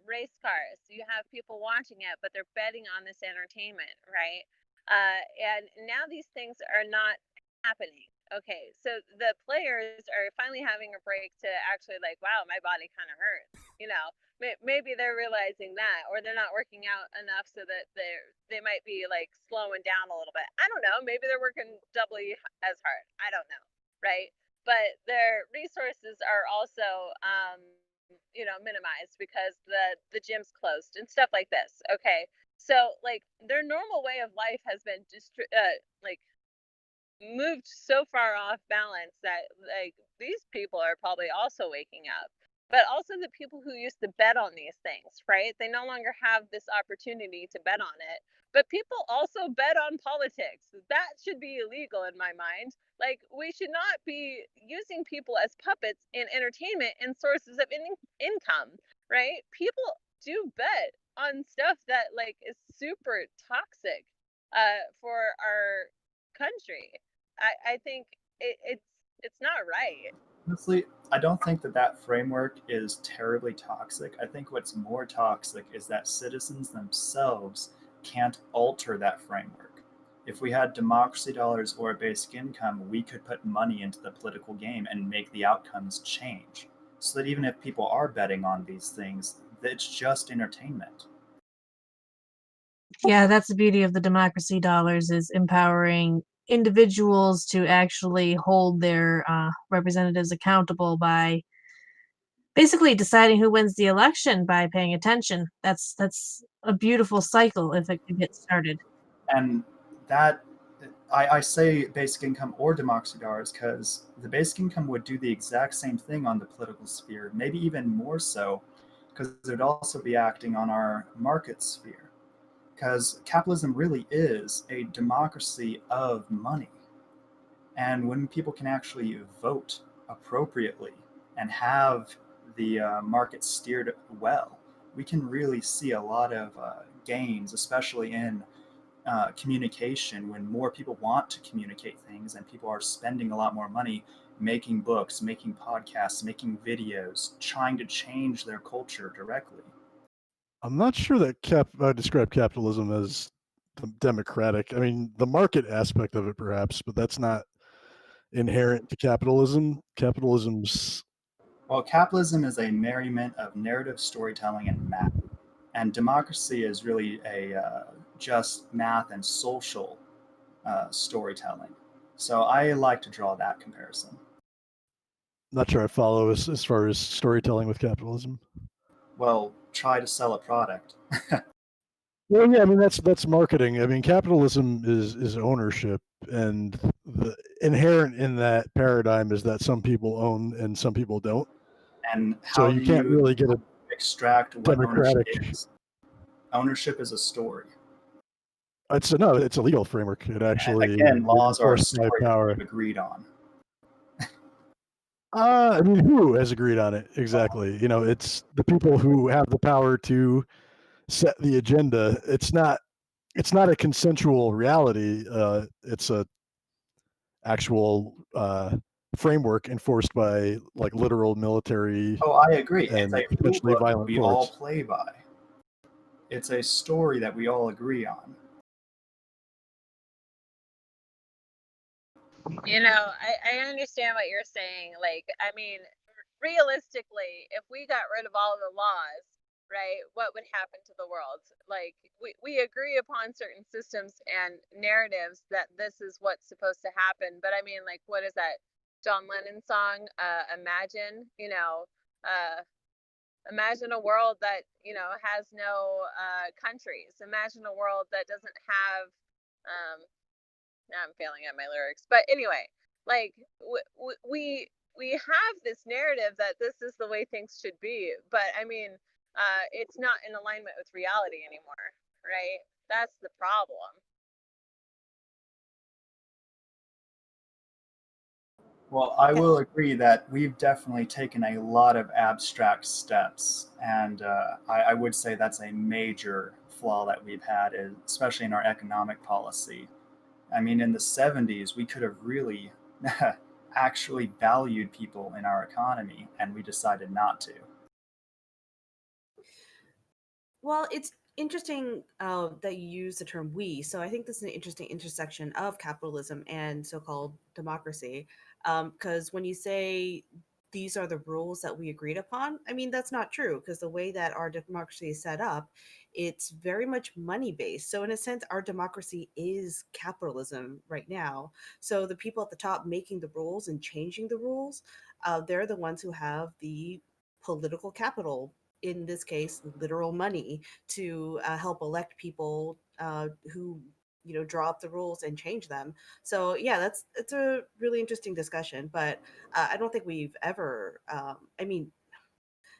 race cars. You have people watching it, but they're betting on this entertainment, right? And now these things are not happening. Okay, so the players are finally having a break to actually like, wow, my body kind of hurts. Maybe they're realizing that, or they're not working out enough so that they might be like slowing down a little bit. I don't know. Maybe they're working doubly as hard. I don't know, right? But their resources are also minimized because the gym's closed and stuff like this. Okay, so like their normal way of life has been like moved so far off balance that like these people are probably also waking up, but also the people who used to bet on these things, right? They no longer have this opportunity to bet on it. But people also bet on politics. That should be illegal in my mind. Like, we should not be using people as puppets in entertainment and sources of income, right? People do bet on stuff that like is super toxic for our country. I think it's not right. Honestly, I don't think that framework is terribly toxic. I think what's more toxic is that citizens themselves can't alter that framework. If we had democracy dollars or a basic income, we could put money into the political game and make the outcomes change. So that even if people are betting on these things, it's just entertainment. Yeah, that's the beauty of the democracy dollars, is empowering individuals to actually hold their representatives accountable by basically deciding who wins the election by paying attention. That's a beautiful cycle if it could get started. And that I say basic income or democracy dollars because the basic income would do the exact same thing on the political sphere, maybe even more so, because it would also be acting on our market sphere. Because capitalism really is a democracy of money. And when people can actually vote appropriately and have the market steered well, we can really see a lot of gains, especially in communication, when more people want to communicate things and people are spending a lot more money making books, making podcasts, making videos, trying to change their culture directly. I'm not sure that I describe capitalism as democratic. I mean, the market aspect of it, perhaps, but that's not inherent to capitalism. Well, capitalism is a merriment of narrative storytelling and math, and democracy is really a just math and social storytelling. So I like to draw that comparison. Not sure I follow as far as storytelling with capitalism. Well, try to sell a product. Well, yeah, I mean that's marketing. I mean, capitalism is ownership, and the inherent in that paradigm is that some people own and some people don't. And So how you do can't you really get a extract what ownership democratic. is? Ownership is a story. It's a legal framework. It actually Again, laws is are a enforced by story that power. we've agreed on. I mean, who has agreed on it exactly? You know, it's the people who have the power to set the agenda. It's not a consensual reality. It's a actual framework enforced by like literal military Oh, I agree. It's and a potentially rulebook violent we all force. play by. It's a story that we all agree on. You know, I understand what you're saying. Like, I mean, realistically, if we got rid of all the laws, right, what would happen to the world? Like, we agree upon certain systems and narratives that this is what's supposed to happen. But I mean, like, what is that John Lennon song? Imagine, imagine a world that, has no countries. Imagine a world that doesn't have, now I'm failing at my lyrics, but anyway, like we have this narrative that this is the way things should be, but I mean, it's not in alignment with reality anymore, right? That's the problem. Well, I will agree that we've definitely taken a lot of abstract steps, and I would say that's a major flaw that we've had, especially in our economic policy. I mean, in the 70s, we could have really actually valued people in our economy, and we decided not to. Well, it's interesting that you use the term we. So I think this is an interesting intersection of capitalism and so-called democracy. Because when you say these are the rules that we agreed upon, I mean, that's not true because the way that our democracy is set up, it's very much money based. So in a sense, our democracy is capitalism right now. So the people at the top making the rules and changing the rules, they're the ones who have the political capital, in this case, literal money, to help elect people who draw up the rules and change them. So yeah, it's a really interesting discussion, but I don't think we've ever. I mean,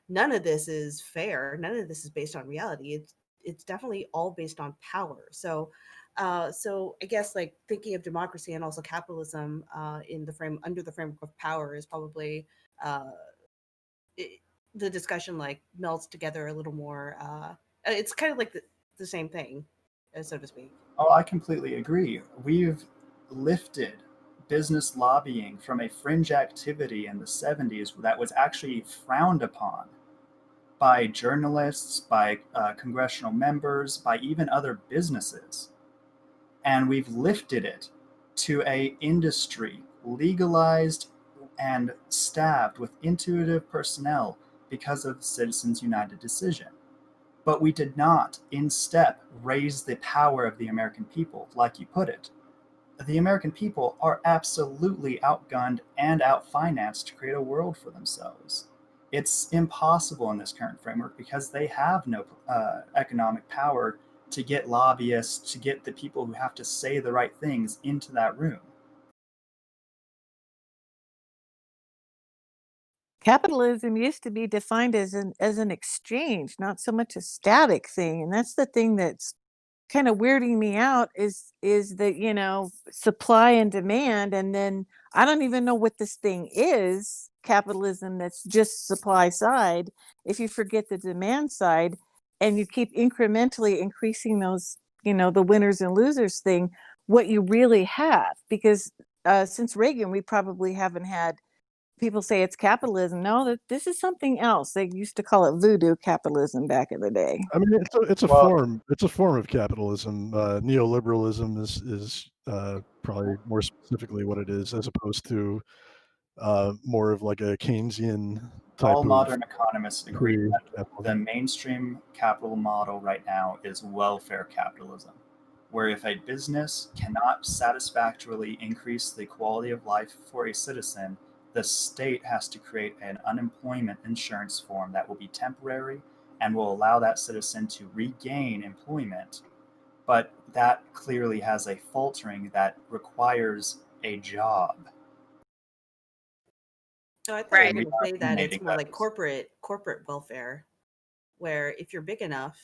none of this is fair. None of this is based on reality. It's definitely all based on power. So I guess like thinking of democracy and also capitalism in the under the framework of power is probably uh, it, the discussion like melts together a little more. It's kind of like the same thing, so to speak. Oh, I completely agree. We've lifted business lobbying from a fringe activity in the 70s that was actually frowned upon by journalists, by congressional members, by even other businesses. And we've lifted it to a industry legalized and staffed with intuitive personnel because of Citizens United decision. But we did not, in step, raise the power of the American people, like you put it. The American people are absolutely outgunned and outfinanced to create a world for themselves. It's impossible in this current framework because they have no economic power to get lobbyists, to get the people who have to say the right things into that room. Capitalism used to be defined as an exchange, not so much a static thing, and that's the thing that's kind of weirding me out is that supply and demand, and then I don't even know what this thing is, capitalism, that's just supply side. If you forget the demand side and you keep incrementally increasing those, the winners and losers thing, what you really have, because since Reagan we probably haven't had people say it's capitalism. No, that this is something else. They used to call it voodoo capitalism back in the day. I mean, it's a form. It's a form of capitalism. Neoliberalism is probably more specifically what it is, as opposed to more of like a Keynesian type All of modern economists agree that the capitalism. mainstream capital model right now is welfare capitalism, where if a business cannot satisfactorily increase the quality of life for a citizen, the state has to create an unemployment insurance form that will be temporary and will allow that citizen to regain employment. But that clearly has a faltering that requires a job. So I thought Right. you were going to say that it's eliminating more that. like corporate welfare, where if you're big enough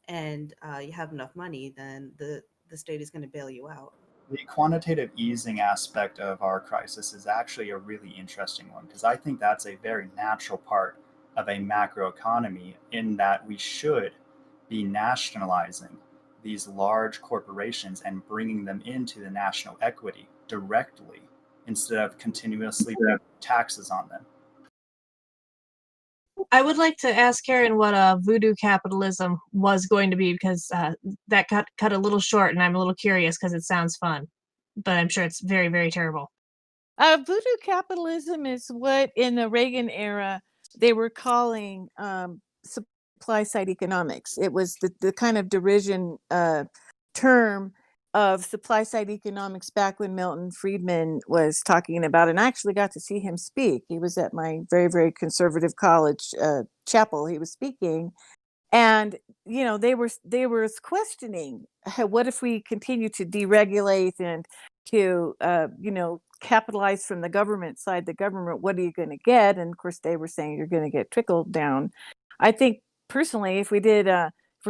and you have enough money, then the state is going to bail you out. The quantitative easing aspect of our crisis is actually a really interesting one, because I think that's a very natural part of a macroeconomy, in that we should be nationalizing these large corporations and bringing them into the national equity directly instead of continuously putting taxes on them. I would like to ask Karen what voodoo capitalism was going to be, because that cut a little short, and I'm a little curious because it sounds fun, but I'm sure it's very, very terrible. Voodoo capitalism is what in the Reagan era they were calling supply side economics. It was the kind of derision term of supply side economics back when Milton Friedman was talking about, and I actually got to see him speak. He was at my very, very conservative college chapel. He was speaking, and they were questioning, what if we continue to deregulate and to capitalize from the government side, what are you going to get? And of course they were saying you're going to get trickle down. I think personally, if we're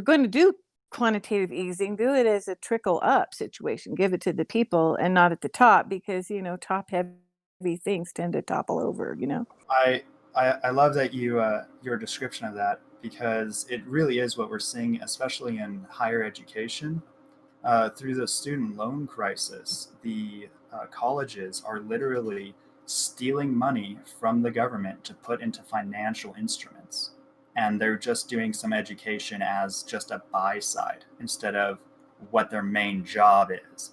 going to do quantitative easing, do it as a trickle up situation, give it to the people and not at the top, because top heavy things tend to topple over. I love that your description of that, because it really is what we're seeing, especially in higher education. Through the student loan crisis, the colleges are literally stealing money from the government to put into financial instruments. And they're just doing some education as just a buy side instead of what their main job is.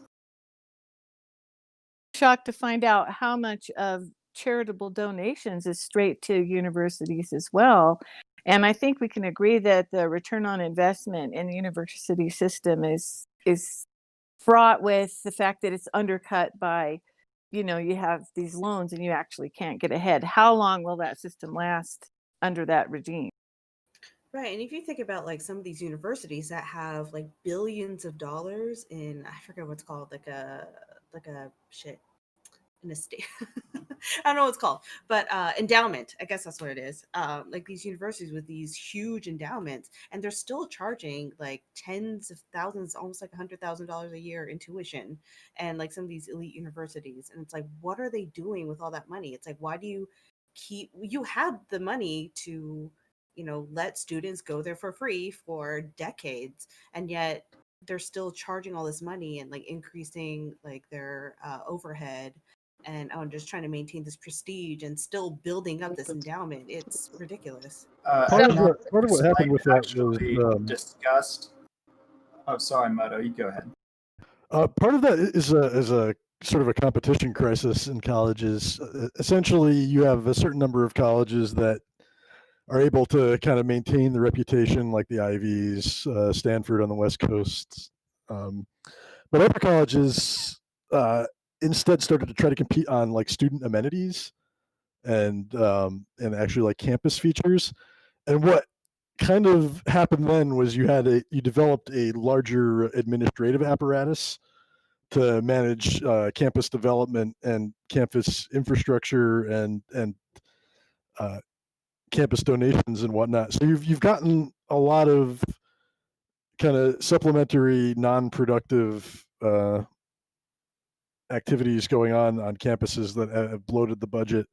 Shocked to find out how much of charitable donations is straight to universities as well. And I think we can agree that the return on investment in the university system is fraught with the fact that it's undercut by, you have these loans and you actually can't get ahead. How long will that system last under that regime? Right, and if you think about like some of these universities that have like billions of dollars in, I forget what's called, like a shit in a state. I don't know what it's called, but endowment. I guess that's what it is. Like these universities with these huge endowments, and they're still charging like tens of thousands, almost like $100,000 a year in tuition, and like some of these elite universities. And it's like, what are they doing with all that money? It's like, why do you you have the money to, let students go there for free for decades, and yet they're still charging all this money and like increasing like their overhead, and I'm just trying to maintain this prestige and still building up this endowment. It's ridiculous. Part of So, what happened with that actually was discussed. Oh, sorry, Moto, you go ahead. part of that is a sort of a competition crisis in colleges. Essentially, you have a certain number of colleges that are able to kind of maintain the reputation, like the Ivies, Stanford on the West Coast, but other colleges instead started to try to compete on like student amenities and actually like campus features. And what kind of happened then was you developed a larger administrative apparatus to manage campus development and campus infrastructure and uh, campus donations and whatnot. So you've gotten a lot of kind of supplementary, non-productive activities going on campuses that have bloated the budget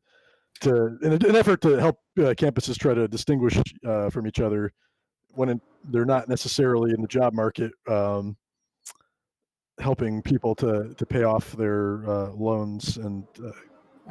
in an effort to help campuses try to distinguish from each other when they're not necessarily in the job market, helping people to pay off their loans and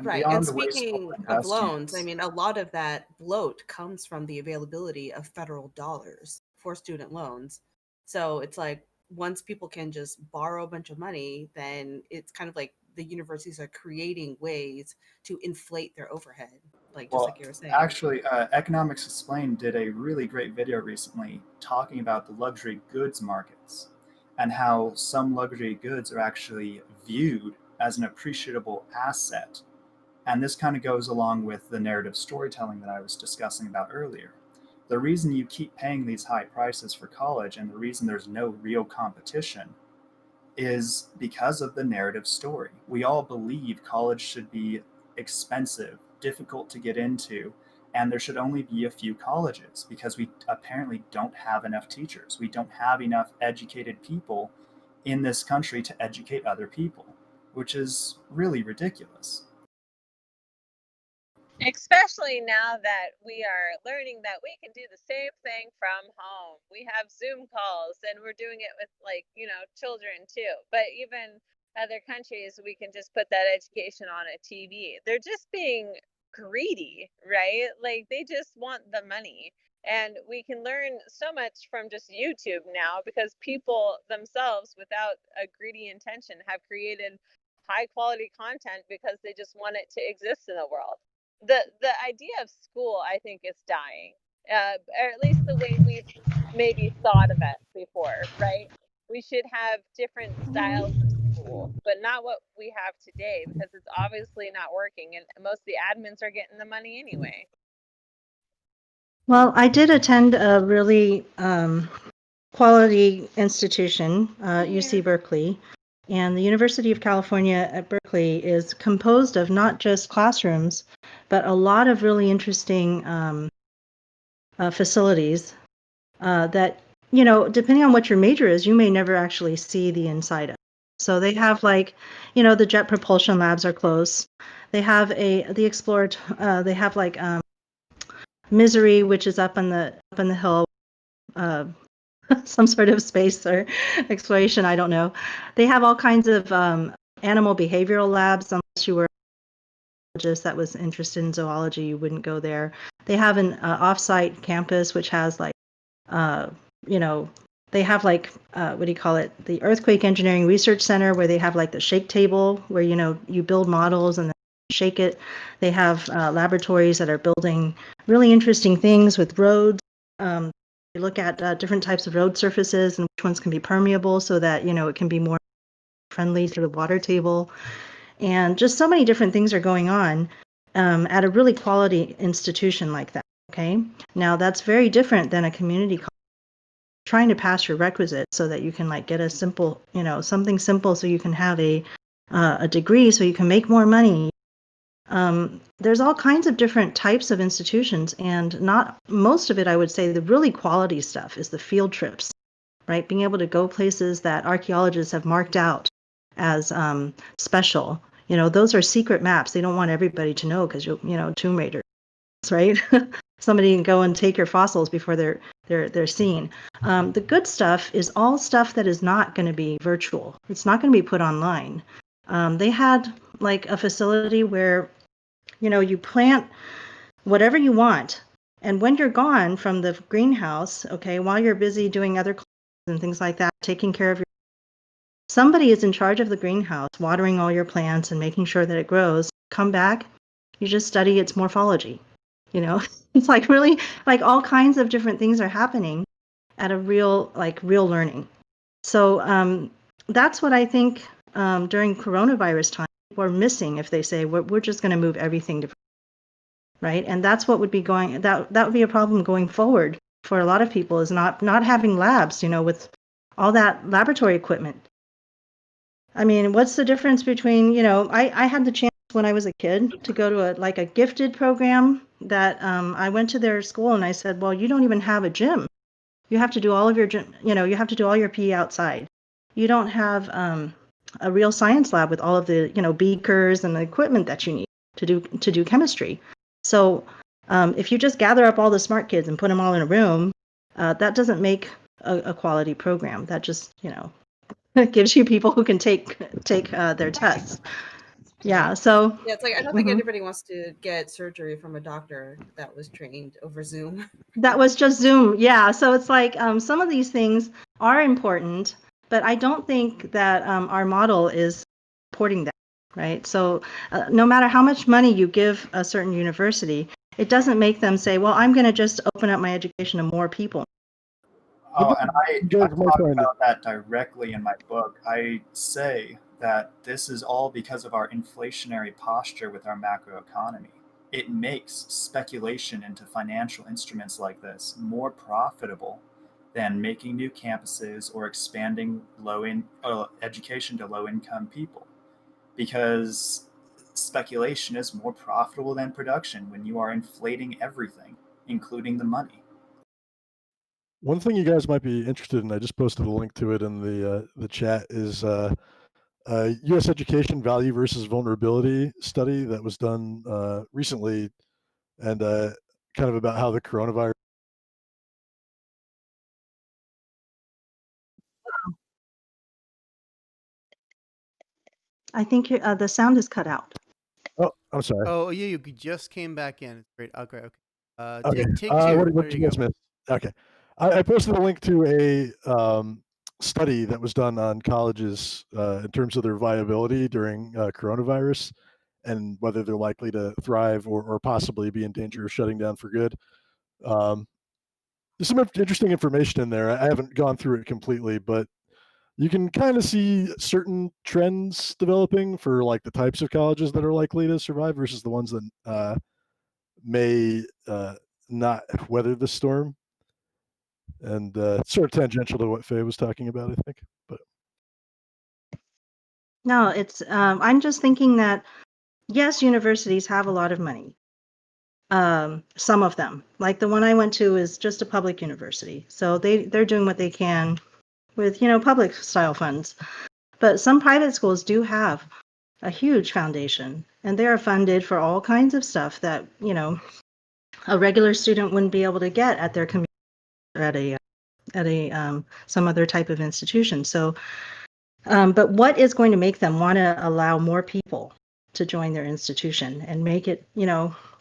Right. And beyond the wasteful speaking of loans, I investments. mean, a lot of that bloat comes from the availability of federal dollars for student loans. So it's like once people can just borrow a bunch of money, then it's kind of like the universities are creating ways to inflate their overhead, like just Well, like you were saying. actually, Economics Explained did a really great video recently talking about the luxury goods markets and how some luxury goods are actually viewed as an appreciable asset. And this kind of goes along with the narrative storytelling that I was discussing about earlier. The reason you keep paying these high prices for college and the reason there's no real competition is because of the narrative story. We all believe college should be expensive, difficult to get into, and there should only be a few colleges because we apparently don't have enough teachers. We don't have enough educated people in this country to educate other people, which is really ridiculous. especially now that we are learning that we can do the same thing from home. We have Zoom calls and we're doing it with children too. But even other countries, we can just put that education on a TV. They're just being greedy, right? Like they just want the money. And we can learn so much from just YouTube now because people themselves, without a greedy intention, have created high quality content because they just want it to exist in the world. The idea of school, I think, is dying, or at least the way we've maybe thought of it before, right? We should have different styles of school, but not what we have today because it's obviously not working, and most of the admins are getting the money anyway. Well, I did attend a really quality institution, UC Berkeley, and the University of California at Berkeley is composed of not just classrooms, but a lot of really interesting facilities that, depending on what your major is, you may never actually see the inside of. So they have the jet propulsion labs are close. They have the Explorer. They have Misery, which is up in the hill. Some sort of space or exploration, I don't know. They have all kinds of animal behavioral labs. Unless you were a biologist that was interested in zoology, you wouldn't go there. They have an off-site campus which has they have what do you call it? The Earthquake Engineering Research Center, where they have the shake table where you build models and then shake it. They have laboratories that are building really interesting things with roads. They look at different types of road surfaces and which ones can be permeable so that it can be more friendly to the water table, and just so many different things are going on at a really quality institution like that. Okay. Now that's very different than a community college trying to pass your requisite so that you can like get a simple, something simple so you can have a degree so you can make more money. There's all kinds of different types of institutions, and not most of it, I would say, the really quality stuff is the field trips, right? Being able to go places that archaeologists have marked out as special. Those are secret maps. They don't want everybody to know because Tomb Raider, right? Somebody can go and take your fossils before they're seen. The good stuff is all stuff that is not going to be virtual. It's not going to be put online. They had like a facility where you plant whatever you want, and when you're gone from the greenhouse, okay, while you're busy doing other classes and things like that, taking care of somebody is in charge of the greenhouse, watering all your plants and making sure that it grows. Come back, you just study its morphology. It's like really like all kinds of different things are happening at a real learning. So that's what I think during coronavirus time people are missing if they say we're just going to move everything to right, and that's what would be that would be a problem going forward for a lot of people is not having labs with all that laboratory equipment. I mean, what's the difference between I had the chance when I was a kid to go to a gifted program that I went to their school and I said, well, you don't even have a gym. You have to do all of your gym, you have to do all your PE outside. You don't have a real science lab with all of the beakers and the equipment that you need to do chemistry. So if you just gather up all the smart kids and put them all in a room, that doesn't make a quality program. That just gives you people who can take their tests. Yeah. So Yeah, it's like I don't think anybody wants to get surgery from a doctor that was trained over Zoom. That was just Zoom. Yeah. So it's like some of these things are important, but I don't think that our model is supporting that. Right. So no matter how much money you give a certain university, it doesn't make them say, well, I'm going to just open up my education to more people. Oh, and I talk about that directly in my book. I say that this is all because of our inflationary posture with our macroeconomy. It makes speculation into financial instruments like this more profitable than making new campuses or expanding education to low-income people, because speculation is more profitable than production when you are inflating everything, including the money. One thing you guys might be interested in, I just posted a link to it in the chat, is U.S. education value versus vulnerability study that was done recently, and kind of about how the coronavirus. I think the sound is cut out. Oh, I'm sorry. Oh, yeah, you just came back in. It's great. Okay. Okay. Take two. What did you guys miss? Okay. I posted a link to a study that was done on colleges in terms of their viability during coronavirus and whether they're likely to thrive or possibly be in danger of shutting down for good. There's some interesting information in there. I haven't gone through it completely, but you can kind of see certain trends developing for like the types of colleges that are likely to survive versus the ones that may not weather the storm. And sort of tangential to what Faye was talking about, I think. But no, it's I'm just thinking that yes, universities have a lot of money. Some of them, like the one I went to, is just a public university, so they're doing what they can with public style funds. But some private schools do have a huge foundation, and they are funded for all kinds of stuff that a regular student wouldn't be able to get at their community or at a some other type of institution. So, but what is going to make them want to allow more people to join their institution and make it,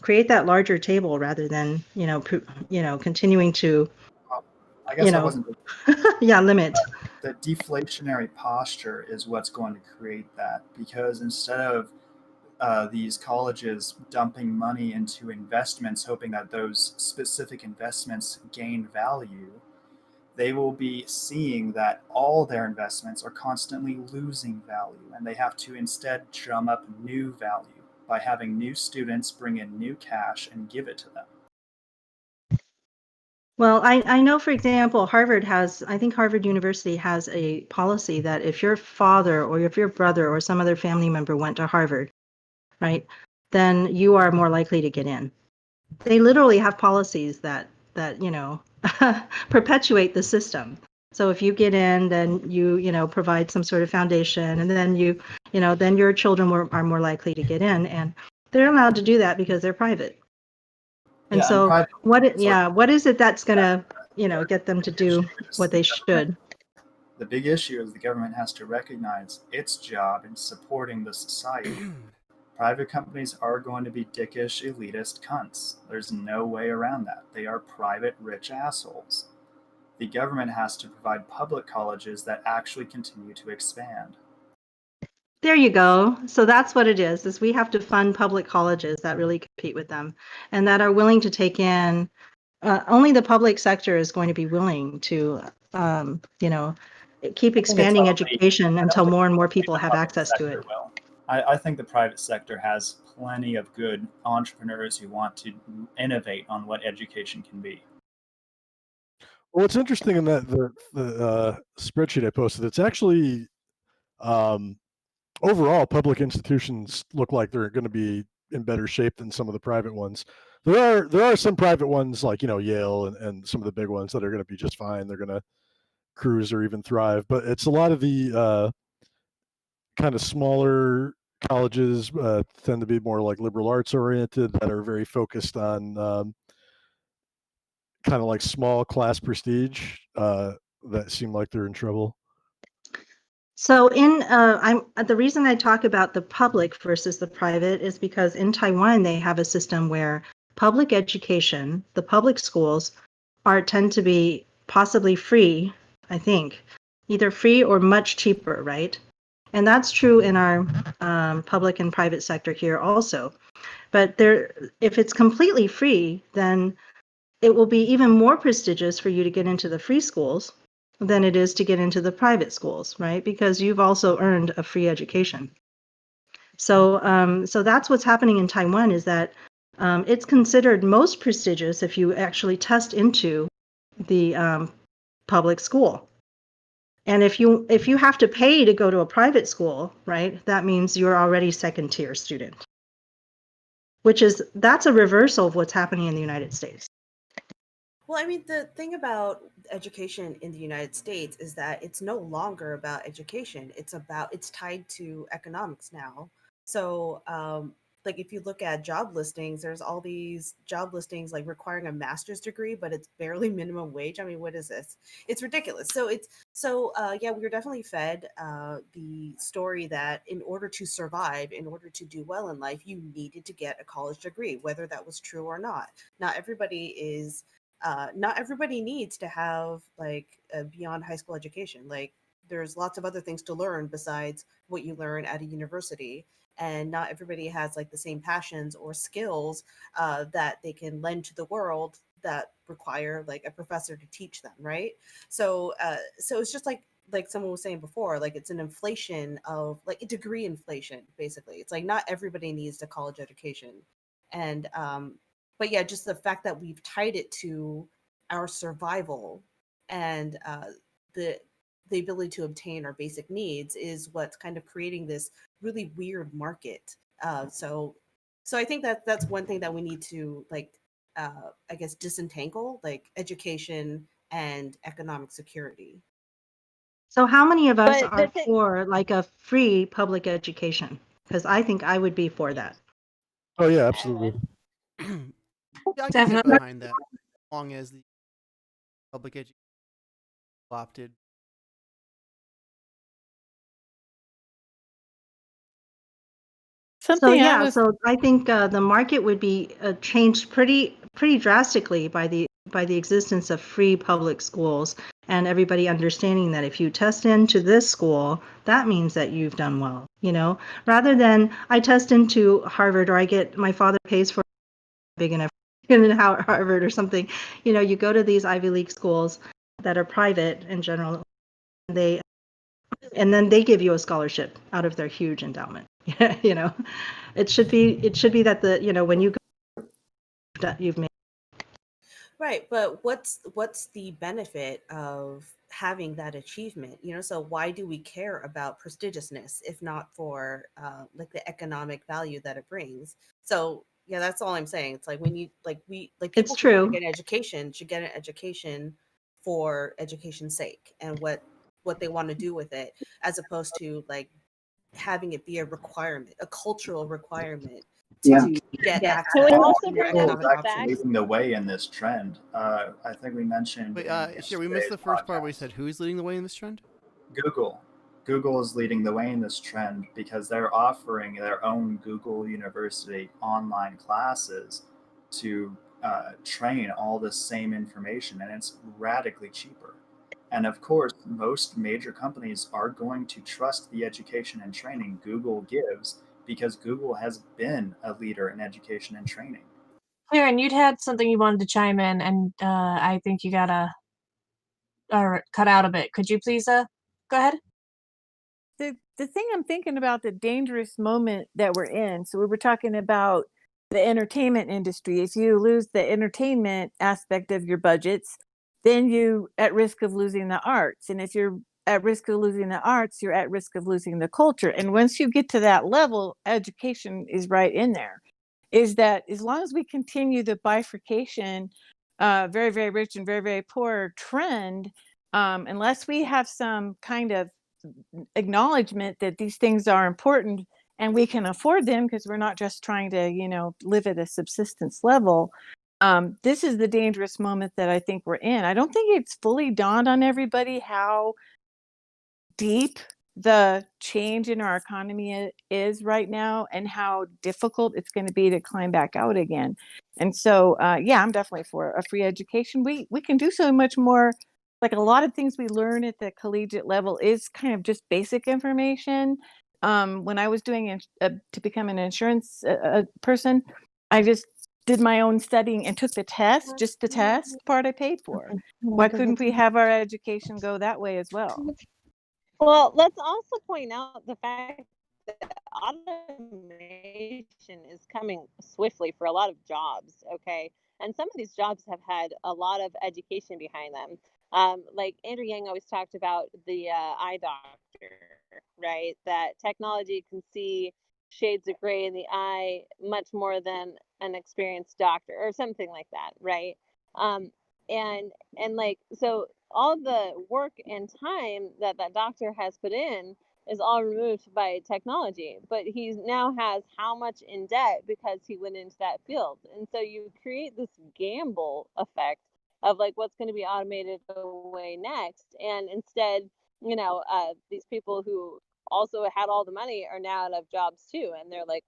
create that larger table rather than, continuing to, I guess I wasn't. Yeah, limit. The deflationary posture is what's going to create that, because instead of these colleges dumping money into investments, hoping that those specific investments gain value, they will be seeing that all their investments are constantly losing value, and they have to instead drum up new value by having new students bring in new cash and give it to them. Well, I know, for example, I think Harvard University has a policy that if your father or if your brother or some other family member went to Harvard, right, then you are more likely to get in. They literally have policies that perpetuate the system. So if you get in, then you provide some sort of foundation, and then then your children are more likely to get in, and they're allowed to do that because they're private. And Yeah, and so private what like what is it that's gonna get them to do what they should? the big issue is the government has to recognize its job in supporting the society. Private companies are going to be dickish, elitist cunts. There's no way around that. They are private, rich assholes. The government has to provide public colleges that actually continue to expand. There you go. So that's what it is we have to fund public colleges that really compete with them and that are willing to take in. Only the public sector is going to be willing to, keep expanding education until more and more people have access to it. Will. I think the private sector has plenty of good entrepreneurs who want to innovate on what education can be. Well, what's interesting in that the spreadsheet I posted, it's actually overall public institutions look like they're going to be in better shape than some of the private ones. There are some private ones like Yale and some of the big ones that are going to be just fine. They're going to cruise or even thrive, but it's a lot of the kind of smaller colleges tend to be more like liberal arts oriented that are very focused on kind of like small class prestige that seem like they're in trouble. So the reason I talk about the public versus the private is because in Taiwan they have a system where public education, the public schools, tend to be possibly free, I think, either free or much cheaper, right? And that's true in our public and private sector here also. But if it's completely free, then it will be even more prestigious for you to get into the free schools than it is to get into the private schools, right? Because you've also earned a free education. So that's what's happening in Taiwan is that it's considered most prestigious if you actually test into the public school. And if you have to pay to go to a private school, right, that means you're already second tier student, that's a reversal of what's happening in the United States. Well, I mean, the thing about education in the United States is that it's no longer about education. It's tied to economics now. So, like if you look at job listings, there's all these job listings like requiring a master's degree, but it's barely minimum wage. I mean, what is this? It's ridiculous. Yeah, we were definitely fed the story that in order to survive, in order to do well in life, you needed to get a college degree, whether that was true or not. Not everybody needs to have like a beyond high school education. Like there's lots of other things to learn besides what you learn at a university, and not everybody has like the same passions or skills that they can lend to the world that require like a professor to teach them, right? So it's just like someone was saying before, like it's an inflation of like a degree inflation, basically. It's like not everybody needs a college education. And but yeah, just the fact that we've tied it to our survival and the ability to obtain our basic needs is what's kind of creating this really weird market. So I think that that's one thing that we need to like, I guess, disentangle, like education and economic security. So how many of us But are for like a free public education? Because I think I would be for that. Oh yeah, absolutely. Yeah, I can get Definitely. behind that, as long as the public education is adopted. Something So I think the market would be changed pretty drastically by the existence of free public schools and everybody understanding that if you test into this school, that means that you've done well, rather than I test into Harvard or I get my father pays for big enough in Harvard or something. You go to these Ivy League schools that are private in general, and then they give you a scholarship out of their huge endowment. It should be that when you go, you've made. Right, but what's the benefit of having that achievement? So why do we care about prestigiousness if not for like the economic value that it brings? So yeah, that's all I'm saying. It's like It's people who want to true. get an education should get an education for education's sake and what they want to do with it, as opposed to like having it be a requirement, a cultural requirement to get Yeah. Can we access also to your bring up Google is economic some actually options. facts? leading the way in this trend. I think we mentioned Wait, in sure, we missed yesterday's the first part where you podcast. said who's leading the way in this trend? Google. Google is leading the way in this trend because they're offering their own Google University online classes to train all the same information, and it's radically cheaper. And of course, most major companies are going to trust the education and training Google gives because Google has been a leader in education and training. Karen, you'd had something you wanted to chime in, and I think you gotta or cut out a bit. Could you please go ahead? The thing I'm thinking about, the dangerous moment that we're in. So we were talking about the entertainment industry. If you lose the entertainment aspect of your budgets, then you at risk of losing the arts. And if you're at risk of losing the arts, you're at risk of losing the culture. And once you get to that level, education is right in there. Is that as long as we continue the bifurcation, very, very rich and very, very poor trend, unless we have some kind of acknowledgement that these things are important and we can afford them because we're not just trying to live at a subsistence level. This is the dangerous moment that I think we're in. I don't think it's fully dawned on everybody how deep the change in our economy is right now and how difficult it's going to be to climb back out again. And so yeah, I'm definitely for a free education. We can do so much more. Like a lot of things we learn at the collegiate level is kind of just basic information. When I was doing to become an insurance person, I just did my own studying and took the test. Just the test part I paid for. Why couldn't we have our education go that way as well? Well, let's also point out the fact that automation is coming swiftly for a lot of jobs, okay? And some of these jobs have had a lot of education behind them. Like Andrew Yang always talked about the eye doctor, right? That technology can see shades of gray in the eye much more than an experienced doctor or something like that, right? Um, and like so all the work and time that doctor has put in is all removed by technology, but he now has how much in debt because he went into that field. And so you create this gamble effect of like what's going to be automated away next, and instead these people who also had all the money are now out of jobs too, and they're like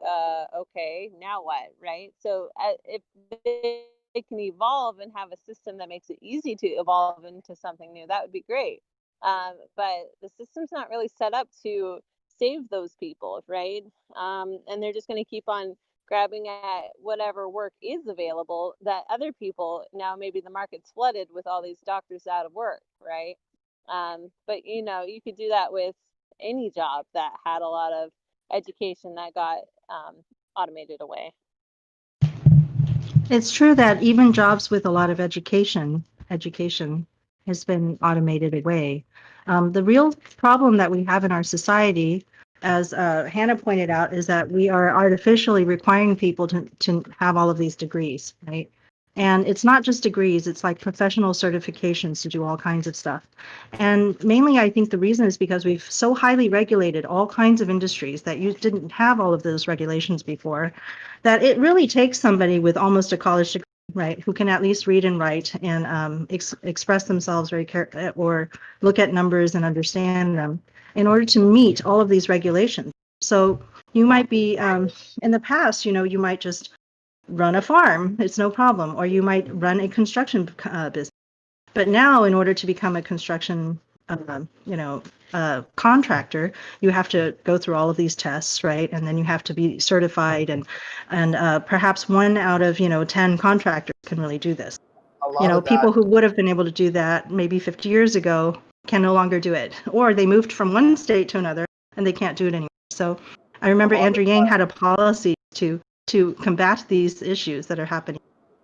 okay, now what, right? So if they can evolve and have a system that makes it easy to evolve into something new, that would be great. But the system's not really set up to save those people, right? And they're just going to keep on grabbing at whatever work is available that other people, now maybe the market's flooded with all these doctors out of work, right? But you could do that with any job that had a lot of education that got automated away. It's true that even jobs with a lot of education has been automated away. The real problem that we have in our society, as Hannah pointed out, is that we are artificially requiring people to have all of these degrees, right? And it's not just degrees, it's like professional certifications to do all kinds of stuff. And mainly, I think the reason is because we've so highly regulated all kinds of industries that you didn't have all of those regulations before, that it really takes somebody with almost a college degree, right, who can at least read and write and express themselves very or look at numbers and understand them in order to meet all of these regulations. So you might be in the past, you might just run a farm, it's no problem, or you might run a construction business. But now, in order to become a construction, contractor, you have to go through all of these tests, right? And then you have to be certified, and perhaps 1 out of 10 contractors can really do this. A lot of People that, who would have been able to do that maybe 50 years ago can no longer do it, or they moved from one state to another and they can't do it anymore. So I remember a lot Andrew of Yang that had a policy to combat these issues that are happening.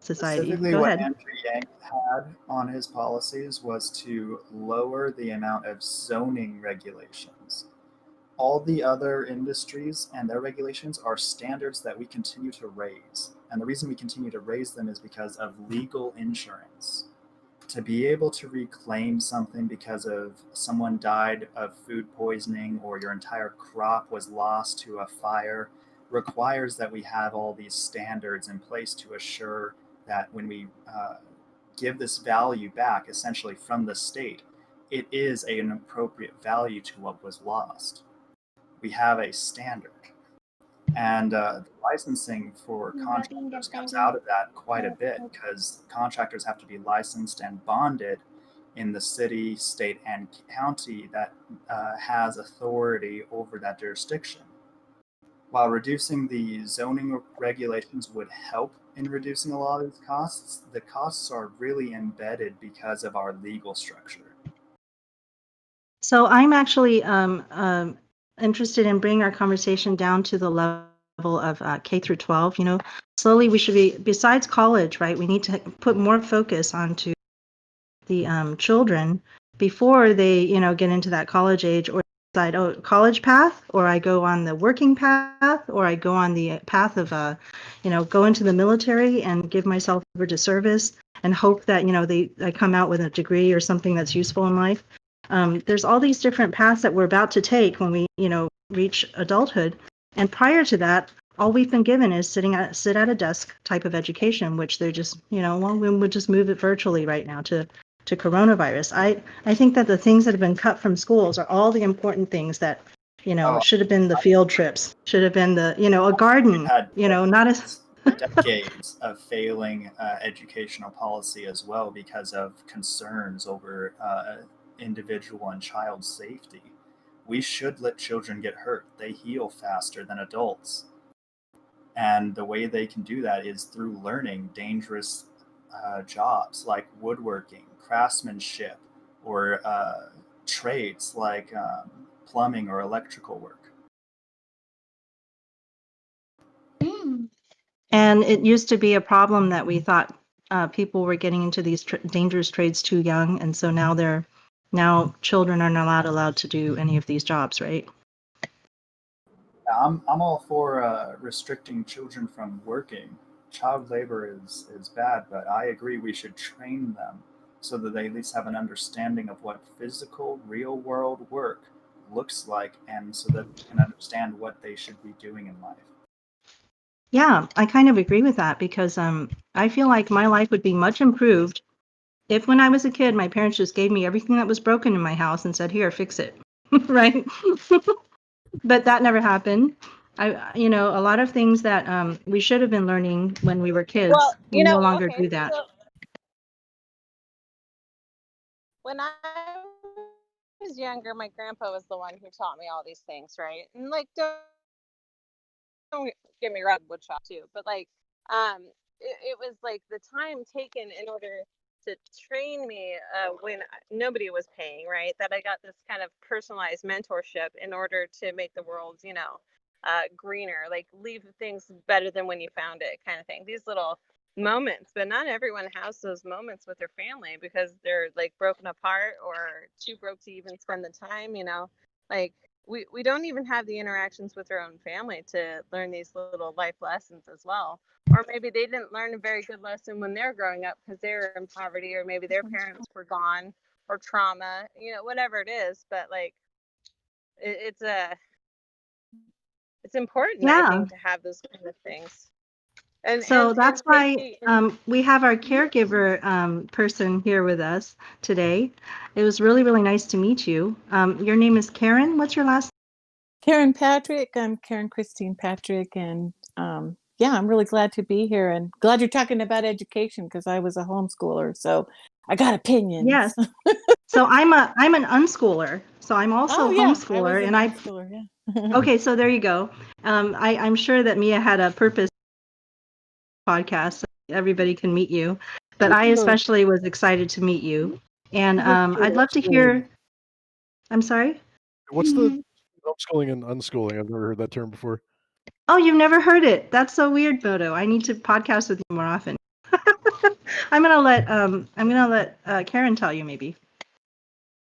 society. Specifically, Go what ahead. Andrew Yang had on his policies was to lower the amount of zoning regulations. All the other industries and their regulations are standards that we continue to raise. And the reason we continue to raise them is because of legal insurance. To be able to reclaim something because of someone died of food poisoning or your entire crop was lost to a fire requires that we have all these standards in place to assure that when we give this value back essentially from the state, it is an appropriate value to what was lost. We have a standard. And the licensing for contractors comes out of that quite a bit because contractors have to be licensed and bonded in the city, state, and county that has authority over that jurisdiction. While reducing the zoning regulations would help in reducing a lot of these costs, the costs are really embedded because of our legal structure. So I'm actually interested in bringing our conversation down to the level of K through 12. Slowly we should be, besides college, right? We need to put more focus onto the children before they, get into that college age or decide, college path, or I go on the working path, or I go on the path of, go into the military and give myself over to service and hope that, I come out with a degree or something that's useful in life. There's all these different paths that we're about to take when we, reach adulthood. And prior to that, all we've been given is sit at a desk type of education, which they're just, we would just move it virtually right now to coronavirus. I think that the things that have been cut from schools are all the important things that, should have been the field trips, should have been the, a garden, not as decades of failing educational policy as well because of concerns over individual and child safety. We should let children get hurt. They heal faster than adults. And the way they can do that is through learning dangerous jobs like woodworking, craftsmanship, or trades like plumbing or electrical work. And it used to be a problem that we thought people were getting into these dangerous trades too young, and so now children are not allowed to do any of these jobs, right? I'm all for restricting children from working. Child labor is bad, but I agree we should train them so that they at least have an understanding of what physical, real world work looks like, and so that they can understand what they should be doing in life. Yeah, I kind of agree with that because I feel like my life would be much improved if when I was a kid, my parents just gave me everything that was broken in my house and said, here, fix it, right? But that never happened. A lot of things that we should have been learning when we were kids, Well, we no longer do that. So when I was younger, my grandpa was the one who taught me all these things, right? And like, don't get me wrong, woodshop too, but like, it was like the time taken in order to train me when nobody was paying, right? That I got this kind of personalized mentorship in order to make the world, greener, like leave things better than when you found it, kind of thing. These little moments, but not everyone has those moments with their family because they're like broken apart or too broke to even spend the time, like we don't even have the interactions with our own family to learn these little life lessons as well. Or maybe they didn't learn a very good lesson when they're growing up because they were in poverty, or maybe their parents were gone, or trauma, whatever it is. But like, it's important, I think, to have those kind of things. And so that's why Faye, we have our caregiver person here with us today. It was really, really nice to meet you. Your name is Karen. What's your last name? Karen Patrick. I'm Karen Christine Patrick, and I'm really glad to be here and glad you're talking about education because I was a homeschooler, so I got opinions. Yes. So I'm an unschooler. So I'm also a homeschooler, I and homeschooler, yeah. Okay, so there you go. I'm sure that Mia had a purpose podcast so everybody can meet you, but I especially was excited to meet you, and I'd love to hear. I'm sorry. What's the homeschooling and unschooling? I've never heard that term before. Oh, you've never heard it? That's so weird, Moto. I need to podcast with you more often. I'm gonna let Karen tell you maybe.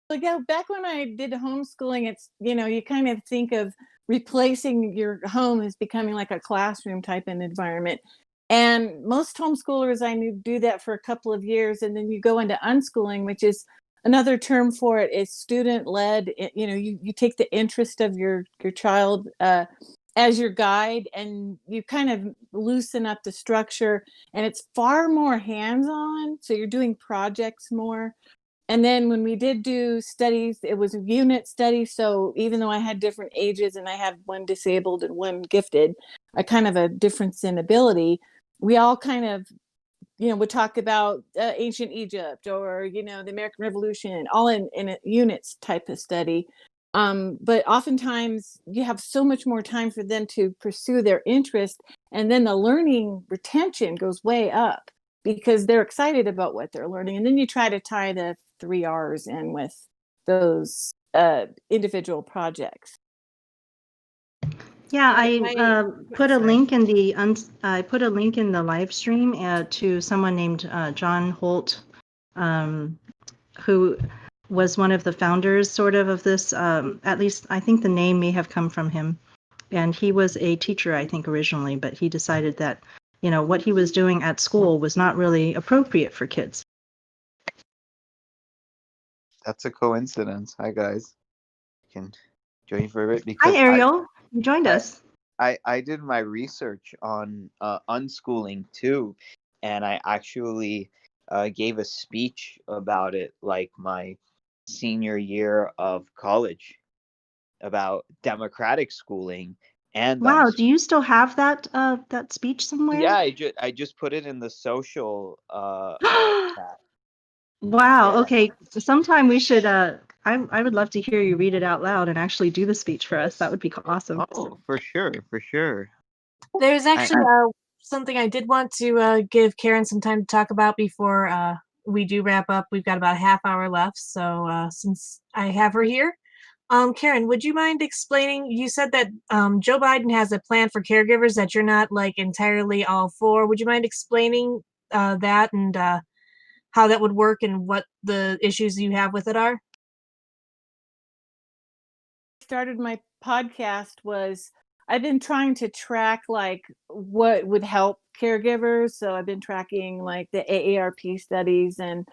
Like, yeah, back when I did homeschooling, it's, you kind of think of replacing your home as becoming like a classroom type of environment. And most homeschoolers I knew do that for a couple of years. And then you go into unschooling, which is another term for it. It's student led. You take the interest of your child as your guide, and you kind of loosen up the structure, and it's far more hands on. So you're doing projects more. And then when we did do studies, it was a unit study. So even though I had different ages and I have one disabled and one gifted, I kind of a difference in ability. We all kind of, would talk about ancient Egypt or, the American Revolution, all in a units type of study. But oftentimes you have so much more time for them to pursue their interest. And then the learning retention goes way up because they're excited about what they're learning. And then you try to tie the 3 R's in with those individual projects. Yeah, I put a link in the live stream to someone named John Holt, who was one of the founders, sort of this. At least I think the name may have come from him, and he was a teacher, I think, originally, but he decided that what he was doing at school was not really appropriate for kids. That's a coincidence. Hi guys, can join for a bit because Hi Ariel, you joined us. I did my research on unschooling too, and I actually gave a speech about it like my senior year of college about democratic schooling and Wow, do you still have that speech somewhere? Yeah, I just put it in the social chat. Wow. Yeah. Okay. Sometime we should. I would love to hear you read it out loud and actually do the speech for us. That would be awesome. Oh, for sure, for sure. There's actually something I did want to give Karen some time to talk about before we do wrap up. We've got about a half hour left, so since I have her here, Karen, would you mind explaining? You said that Joe Biden has a plan for caregivers that you're not like entirely all for. Would you mind explaining that and how that would work and what the issues you have with it are? Started my podcast was I've been trying to track like what would help caregivers. So I've been tracking like the AARP studies and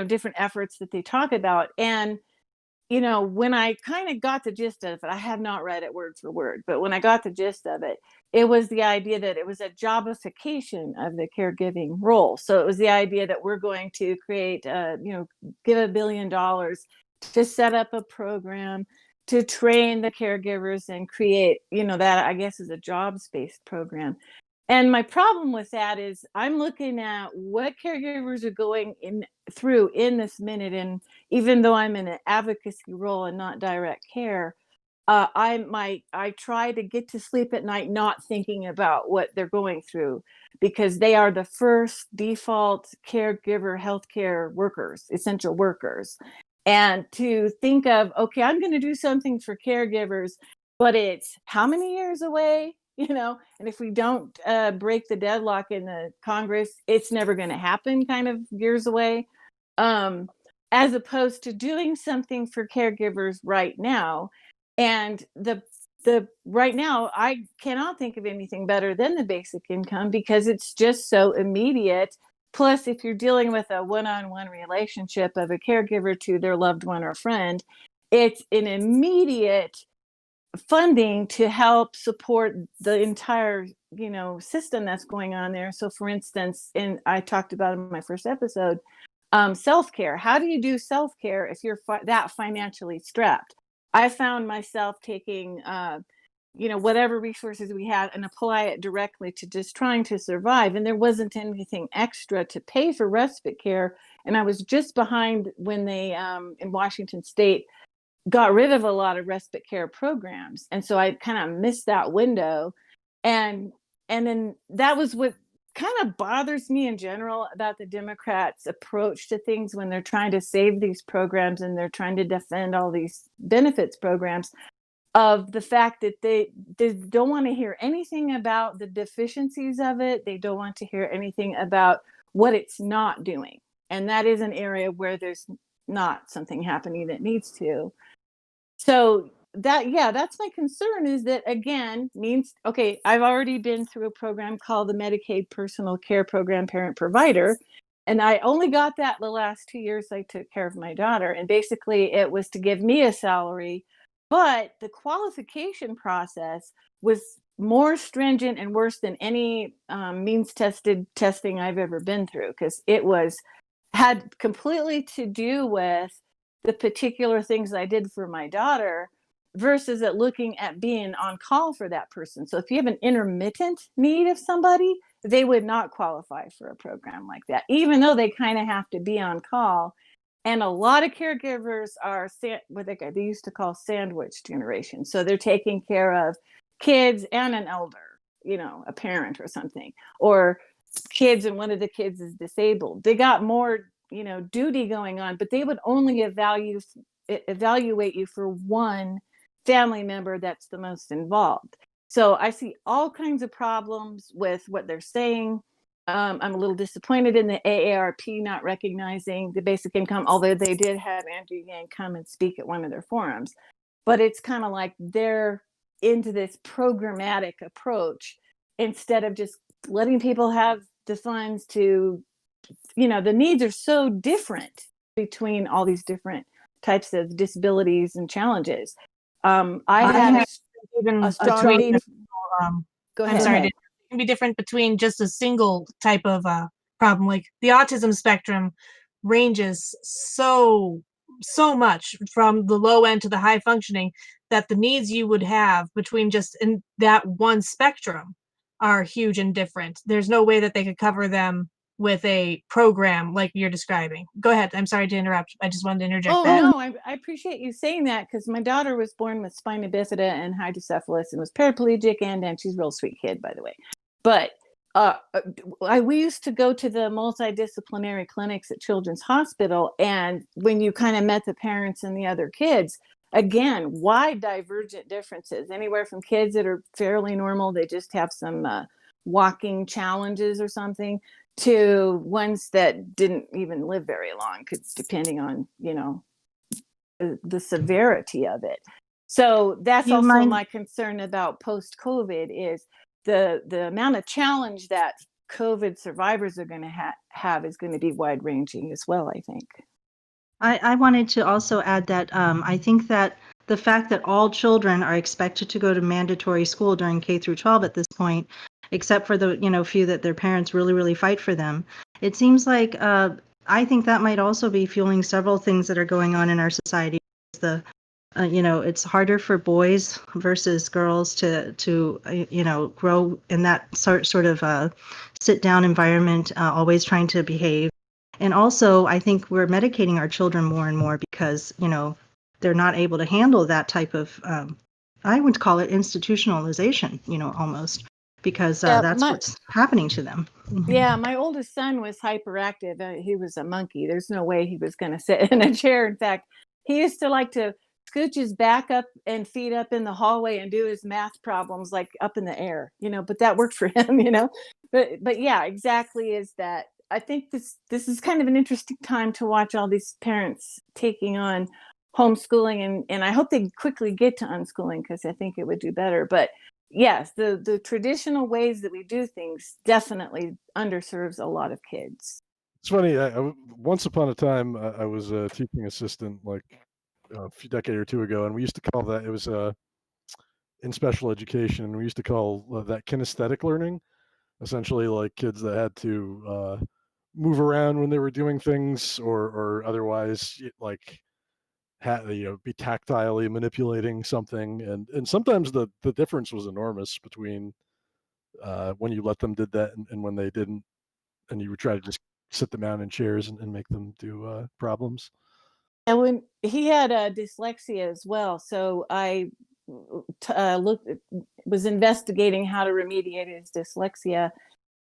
different efforts that they talk about. And when I kind of got the gist of it, I have not read it word for word, but when I got the gist of it, it was the idea that it was a jobification of the caregiving role. So it was the idea that we're going to create, give $1 billion to set up a program to train the caregivers and create, that I guess is a jobs-based program. And my problem with that is I'm looking at what caregivers are going through in this minute. And even though I'm in an advocacy role and not direct care, I try to get to sleep at night not thinking about what they're going through, because they are the first default caregiver healthcare workers, essential workers. And to think of, okay, I'm going to do something for caregivers, but it's how many years away? And if we don't break the deadlock in the Congress, it's never going to happen, kind of years away, as opposed to doing something for caregivers right now. And the right now, I cannot think of anything better than the basic income because it's just so immediate. Plus, if you're dealing with a one-on-one relationship of a caregiver to their loved one or friend, it's an immediate funding to help support the entire system that's going on there. So for instance, I talked about in my first episode, self-care. How do you do self-care if you're that financially strapped? I found myself taking whatever resources we had and apply it directly to just trying to survive, and there wasn't anything extra to pay for respite care. And I was just behind when they in Washington State got rid of a lot of respite care programs. And so I kind of missed that window. And then that was what kind of bothers me in general about the Democrats' approach to things when they're trying to save these programs and they're trying to defend all these benefits programs, of the fact that they don't want to hear anything about the deficiencies of it. They don't want to hear anything about what it's not doing. And that is an area where there's not something happening that needs to. So that's my concern, is that, again, means, okay, I've already been through a program called the Medicaid Personal Care Program Parent Provider. And I only got that the last 2 years I took care of my daughter. And basically it was to give me a salary, but the qualification process was more stringent and worse than any means tested testing I've ever been through, because it had completely to do with the particular things I did for my daughter versus at looking at being on call for that person. So if you have an intermittent need of somebody, they would not qualify for a program like that, even though they kind of have to be on call. And a lot of caregivers are what they used to call sandwich generation. So they're taking care of kids and an elder, a parent or something, or kids and one of the kids is disabled. They got more, duty going on, but they would only evaluate you for one family member that's the most involved. So I see all kinds of problems with what they're saying. I'm a little disappointed in the AARP not recognizing the basic income, although they did have Andrew Yang come and speak at one of their forums. But it's kind of like they're into this programmatic approach instead of just letting people have the funds to, the needs are so different between all these different types of disabilities and challenges. I had a strong need. Go ahead. I'm sorry. It can be different between just a single type of problem. Like the autism spectrum ranges so much from the low end to the high functioning, that the needs you would have between just in that one spectrum are huge and different. There's no way that they could cover them with a program like you're describing. Go ahead. I'm sorry to interrupt. I just wanted to interject that. No, I appreciate you saying that, because my daughter was born with spina bifida and hydrocephalus and was paraplegic, and she's a real sweet kid, by the way. But we used to go to the multidisciplinary clinics at Children's Hospital, and when you kind of met the parents and the other kids, again, wide divergent differences, anywhere from kids that are fairly normal, they just have some walking challenges or something, to ones that didn't even live very long, depending on, the severity of it. So that's also my concern about post-COVID, is the amount of challenge that COVID survivors are going to have is going to be wide-ranging as well, I think. I wanted to also add that I think that the fact that all children are expected to go to mandatory school during K through 12 at this point, except for the few that their parents really, really fight for them, it seems like I think that might also be fueling several things that are going on in our society. It's harder for boys versus girls to grow in that sort of sit down environment, always trying to behave. And also, I think we're medicating our children more and more because, they're not able to handle that type of, I would call it institutionalization, almost, because that's what's happening to them. Yeah, my oldest son was hyperactive. He was a monkey. There's no way he was going to sit in a chair. In fact, he used to like to scooch his back up and feet up in the hallway and do his math problems like up in the air, but that worked for him, But yeah, exactly, is that I think this is kind of an interesting time to watch all these parents taking on homeschooling, and I hope they quickly get to unschooling, because I think it would do better. But yes, the traditional ways that we do things definitely underserves a lot of kids. It's funny. Once upon a time, I was a teaching assistant, like a few decade or two ago, and we used to call that, it was in special education, and we used to call that kinesthetic learning, essentially like kids that had to move around when they were doing things, or otherwise like be tactilely manipulating something, and sometimes the difference was enormous between when you let them did that and when they didn't, and you would try to just sit them down in chairs and make them do problems. And when he had dyslexia as well, so I was investigating how to remediate his dyslexia,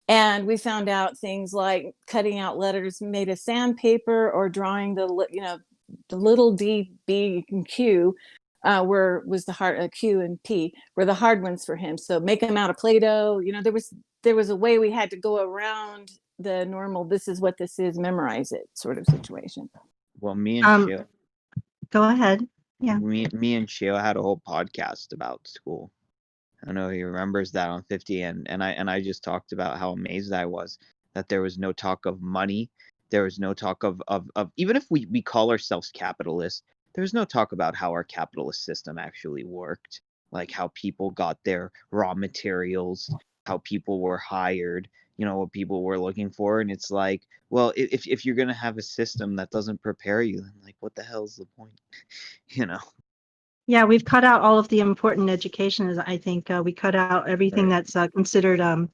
and we found out things like cutting out letters made of sandpaper, or drawing the little D, B, and Q was the hard, Q and P were the hard ones for him. So make them out of Play-Doh. There was a way we had to go around the normal, this is what this is, memorize it sort of situation. Well, me and Sheila, Go ahead. Yeah. me and Sheila had a whole podcast about school. I don't know if he remembers that on 50, and I just talked about how amazed I was that there was no talk of money. There was no talk of even if we call ourselves capitalists, there's no talk about how our capitalist system actually worked, like how people got their raw materials, how people were hired, what people were looking for. And it's like, well, if you're going to have a system that doesn't prepare you, then like, what the hell is the point? Yeah, we've cut out all of the important education. I think we cut out everything that's considered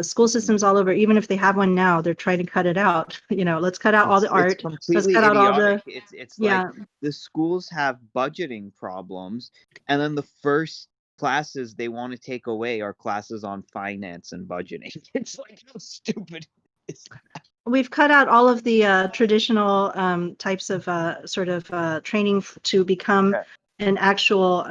school systems all over. Even if they have one now, they're trying to cut it out. Let's cut out all the art. It's completely let's cut idiotic. out all the. It's Yeah. like the schools have budgeting problems, and then the first classes they want to take away are classes on finance and budgeting. It's like, how stupid is that? We've cut out all of the traditional types of sort of training to become an actual,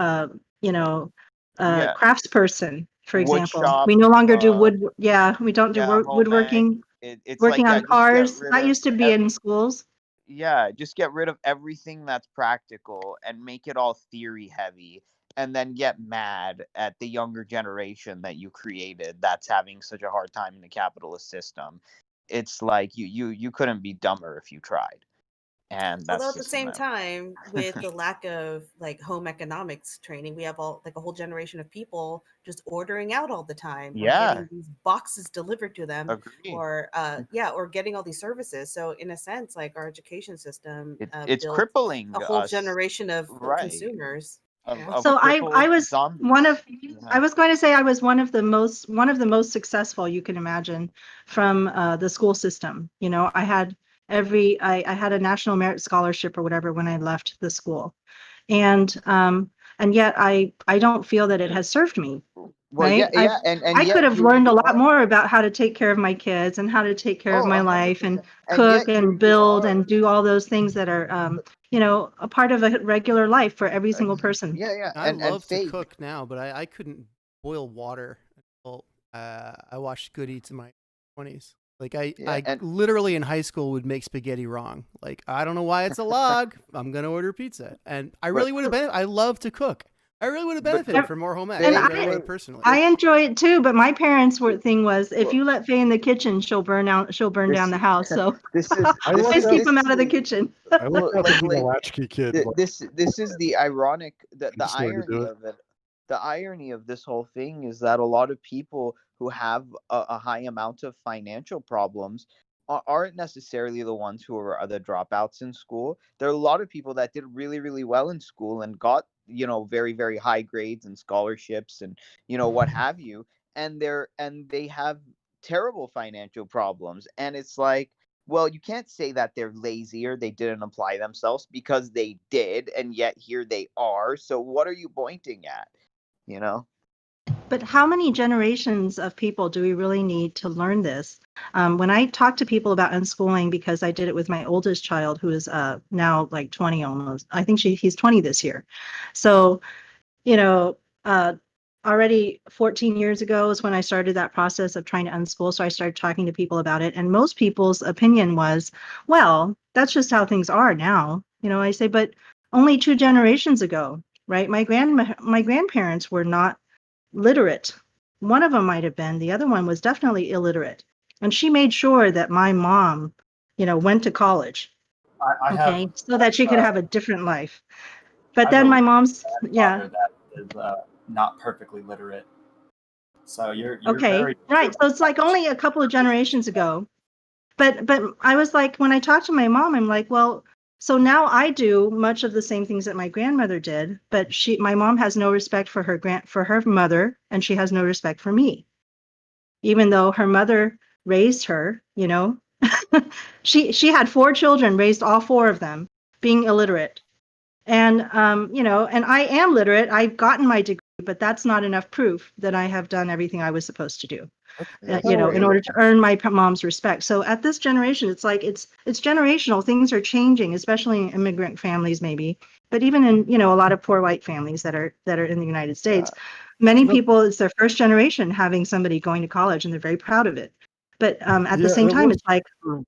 craftsperson, for example. Woodshop, we no longer do wood. Yeah, we don't do woodworking. It's working like, on cars. That used to be in schools. Yeah, just get rid of everything that's practical and make it all theory heavy, and then get mad at the younger generation that you created that's having such a hard time in the capitalist system. It's like you couldn't be dumber if you tried. And that's although at the same time, with the lack of like home economics training, we have like a whole generation of people just ordering out all the time, or getting these boxes delivered to them. Agreed. Or getting all these services. So in a sense, like our education system, it's built crippling a whole us. generation of consumers. So I was one of. I was going to say I was one of the most successful you can imagine from the school system. I had I had a national merit scholarship or whatever when I left the school, and yet I don't feel that it has served me. Well, right? I could have learned a lot more about how to take care of my kids and how to take care of my 100%. Life and cook and build and do all those things that are a part of a regular life for every single person. Yeah. I love to cook now, but I couldn't boil water until I watched Good Eats in my 20s. Like I literally in high school would make spaghetti wrong. Like, I don't know why it's a log. I'm going to order pizza. And I really would have been, I love to cook. I really would have benefited from more home ec. Personally. I enjoy it too, but my parents' thing was, if you let Faye in the kitchen, she'll burn down the house. So always keep them out of the kitchen. I love to be a latchkey kid. This is the ironic, the irony of it. The irony of this whole thing is that a lot of people who have a high amount of financial problems aren't necessarily the ones who are the dropouts in school. There are a lot of people that did really, really well in school and got, very, very high grades and scholarships and, what have you. And they have terrible financial problems. And it's like, well, you can't say that they're lazy or they didn't apply themselves, because they did. And yet here they are. So what are you pointing at? But how many generations of people do we really need to learn this? When I talk to people about unschooling, because I did it with my oldest child, who is now like 20 almost. I think he's 20 this year. So, already 14 years ago is when I started that process of trying to unschool. So I started talking to people about it. And most people's opinion was, well, that's just how things are now. I say, but only 2 generations ago, right? My grandparents were not literate. One of them might have been, the other one was definitely illiterate. And she made sure that my mom, went to college, so that she could have a different life. But then my mom's, that is not perfectly literate. So you're okay, right. So it's like only a couple of generations ago. But I was like, when I talked to my mom, I'm like, well, so now I do much of the same things that my grandmother did, but my mom has no respect for her mother, and she has no respect for me, even though her mother raised her. She had 4 children, raised all 4 of them, being illiterate, and and I am literate. I've gotten my degree, but that's not enough proof that I have done everything I was supposed to do. In order to earn my mom's respect. So at this generation, it's like it's generational. Things are changing, especially in immigrant families, maybe, but even in a lot of poor white families that are in the United States. Many people, it's their first generation having somebody going to college, and they're very proud of it. But at the Yeah, same it time, was it's like, for-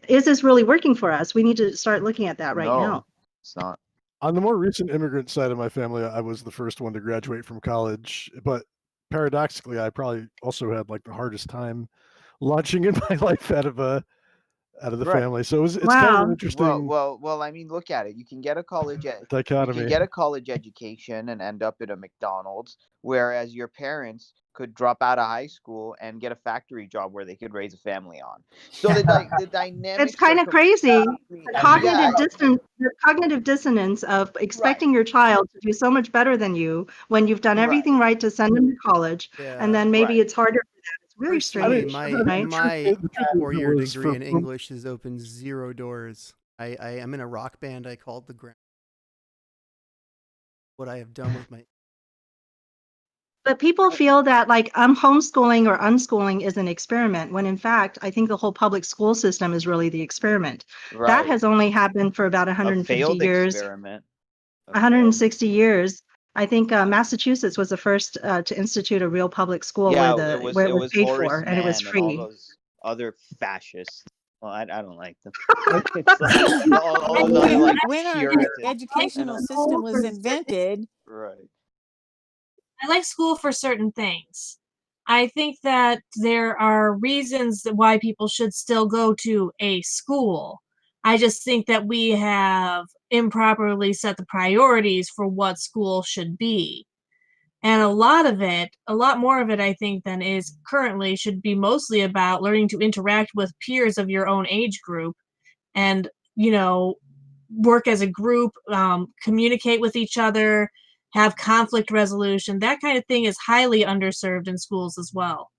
is this really working for us? We need to start looking at that right No, now. it's not. on the more recent immigrant side of my family. I was the first one to graduate from college, but paradoxically, I probably also had like the hardest time launching in my life out of the Right. family. So it's kind of Wow. an interesting Well. I mean, look at it. You can get a college dichotomy. education and end up at a McDonald's, whereas your parents could drop out of high school and get a factory job where they could raise a family on. So the dynamics It's kind of crazy. completely- The cognitive dissonance of expecting your child to do so much better than you when you've done Right. everything right to send them to college, Yeah. and then maybe Right. it's harder for them. It's really Personally, strange, my right? my The truth is it 4-year was degree for- in English has opened 0 doors. I am in a rock band I called the Ground. What I have done with my But people feel that like homeschooling or unschooling is an experiment, when in fact, I think the whole public school system is really the experiment. That Right. has only happened for about A 150 failed years, experiment. 160 years. I think Massachusetts was the first to institute a real public school Yeah, where it it was was paid Horace for and it was Mann and all free. those other fascists. Well, I don't like them. I- It's like all those other like When our Puritans. educational And- system was invented, Right. I like school for certain things. I think that there are reasons why people should still go to a school. I just think that we have improperly set the priorities for what school should be. And a lot more of it, I think, than is currently, should be mostly about learning to interact with peers of your own age group and, work as a group, communicate with each other, have conflict resolution. That kind of thing is highly underserved in schools as well.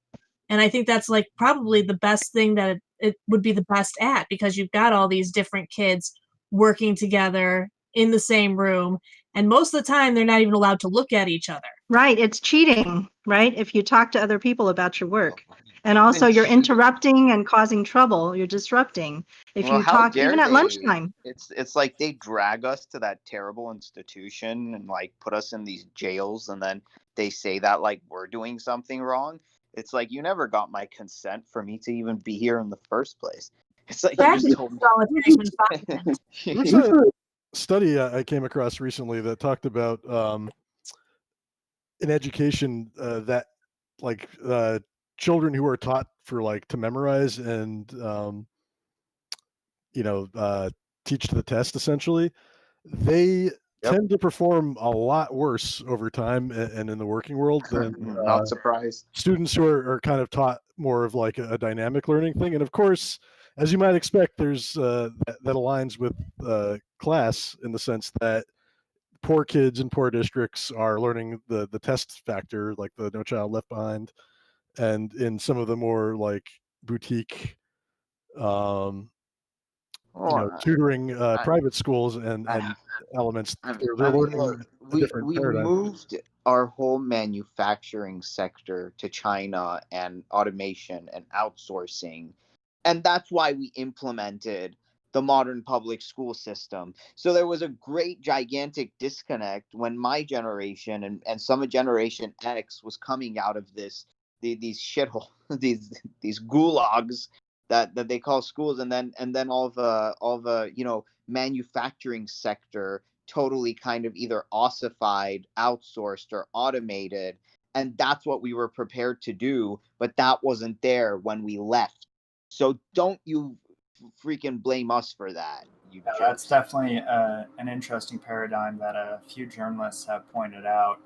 And I think that's like probably the best thing that it would be the best at, because you've got all these different kids working together in the same room. And most of the time, they're not even allowed to look at each other. Right, it's cheating, right? If you talk to other people about your work. And also you're interrupting and causing trouble, you're disrupting. If Well, you how talk dare even at they? lunchtime. It's like they drag us to that terrible institution and like put us in these jails, and then they say that like we're doing something wrong. It's like you never got my consent for me to even be here in the first place. It's like you just told me. There's a study I came across recently that talked about in education that like children who are taught for like to memorize and teach to the test, essentially, they tend to perform a lot worse over time and in the working world than Not surprised. students who are kind of taught more of like a dynamic learning thing. And of course, as you might expect, there's that aligns with class in the sense that poor kids in poor districts are learning the test factor, like the No Child Left Behind, and in some of the more like boutique tutoring private schools and elements, they're learning a different we paradigm. moved our whole manufacturing sector to China and automation and outsourcing, and that's why we implemented the modern public school system. So there was a great gigantic disconnect when my generation and some of Generation X was coming out of these shithole these gulags that they call schools, and then all the manufacturing sector totally kind of either ossified, outsourced, or automated, and that's what we were prepared to do, but that wasn't there when we left. So don't you freaking blame us for that. That's definitely an interesting paradigm that a few journalists have pointed out,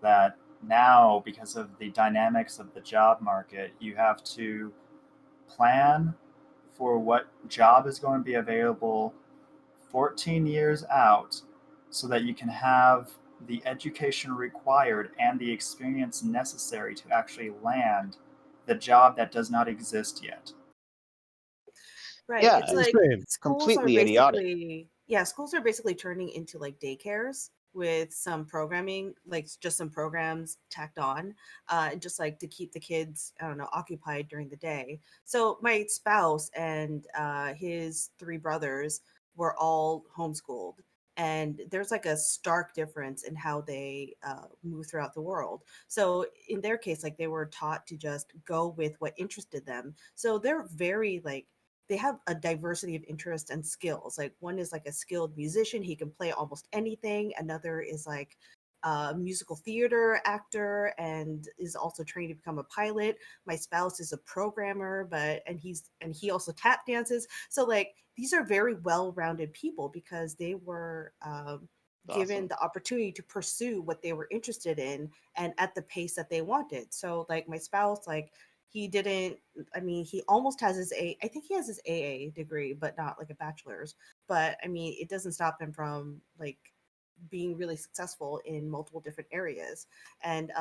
that now, because of the dynamics of the job market, you have to plan for what job is going to be available 14 years out so that you can have the education required and the experience necessary to actually land the job that does not exist yet. Right. Yeah, It's like completely idiotic. Schools are basically turning into like daycares with some programming, like just some programs tacked on, just like to keep the kids, I don't know, occupied during the day. So my spouse and his 3 brothers were all homeschooled. and there's like a stark difference in how they move throughout the world. So in their case, like they were taught to just go with what interested them. So they're very like they have a diversity of interests and skills. Like one is like a skilled musician, he can play almost anything. Another is like a musical theater actor and is also trained to become a pilot. My spouse is a programmer, and he also tap dances. So like these are very well-rounded people because they were given Awesome. the opportunity to pursue what they were interested in and at the pace that they wanted. So like my spouse, like he didn't, I mean, he almost has I think he has his AA degree, but not like a bachelor's. But I mean, it doesn't stop him from like being really successful in multiple different areas. And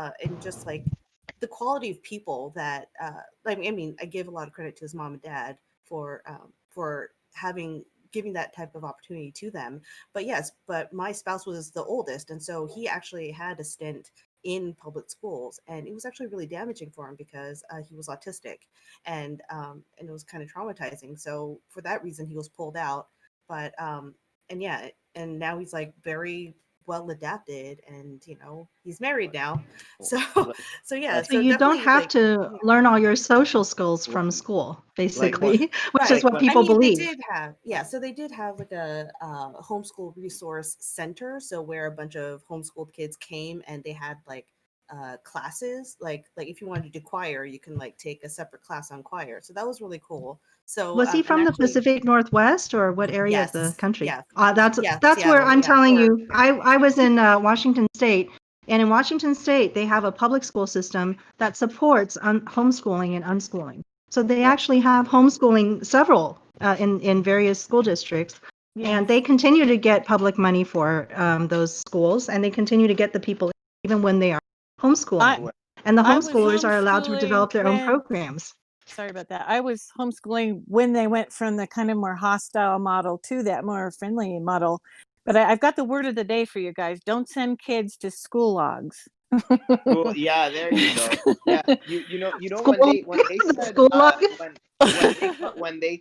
just like the quality of people that I mean, I give a lot of credit to his mom and dad for having giving that type of opportunity to them. But yes, but my spouse was the oldest, and so he actually had a stint in public schools, and it was actually really damaging for him because he was autistic, and it was kind of traumatizing. So for that reason, he was pulled out. But and yeah, and now he's like very well adapted, and he's married now. So Like, so yeah, like, So so you don't definitely have like to yeah. learn all your social skills like, from school, like what? basically, which is Right. what What? I people mean, they believe. did have, yeah, so they did have like a homeschool resource center. So where a bunch of homeschooled kids came and they had like classes, like if you wanted to do choir, you can like take a separate class on choir. So that was really cool. So Was he and from the actually, Pacific Northwest or what area of the yes, country? yeah, That's yeah, that's where Seattle, I'm yeah, telling or you. I was in Washington State, and in Washington State they have a public school system that supports homeschooling and unschooling. So they Well, actually have homeschooling several in various school districts, and they continue to get public money for those schools, and they continue to get the people even when they are homeschooling. I And the I was homeschoolers are allowed to homeschooling develop their own when programs. sorry about that. I was homeschooling when they went from the kind of more hostile model to that more friendly model. But I've got the word of the day for you guys. Don't send kids to school logs. cool. Yeah, there you go. Yeah, you know School, when they the said school log.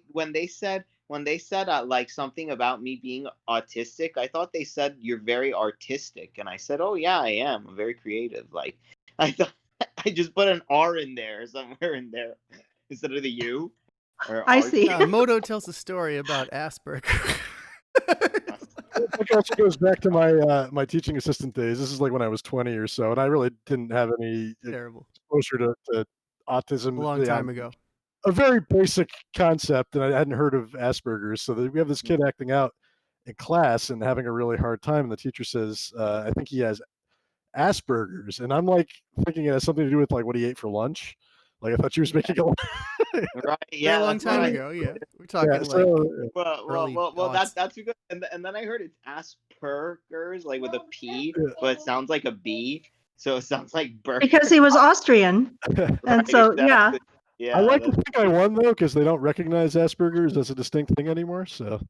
when they said like something about me being autistic, I thought they said you're very artistic, and I said, oh yeah, I am. I'm very creative. Like I thought I just put an R in there somewhere in there instead of the U or I art. see. Moto tells a story about Asperger. Which also goes back to my teaching assistant days. This is like when I was 20 or so, and I really didn't have any Terrible. exposure to A autism long time ago. a very basic concept, and I hadn't heard of Asperger's. So we have this kid acting out in class and having a really hard time, and the teacher says, "I think he has Asperger's," and I'm like thinking it has something to do with like what he ate for lunch. Like I thought she was making a Right? Very Yeah, long that's time what I. ago. Yeah, we're yeah. talking like early aughts. That's because, and then I heard it's Asperger's, like with a P, but it sounds like a B, so it sounds like burger. Because he was Austrian. Right? And so, yeah. Exactly. I Yeah. like to think I won though because they don't recognize Asperger's as a distinct thing anymore. So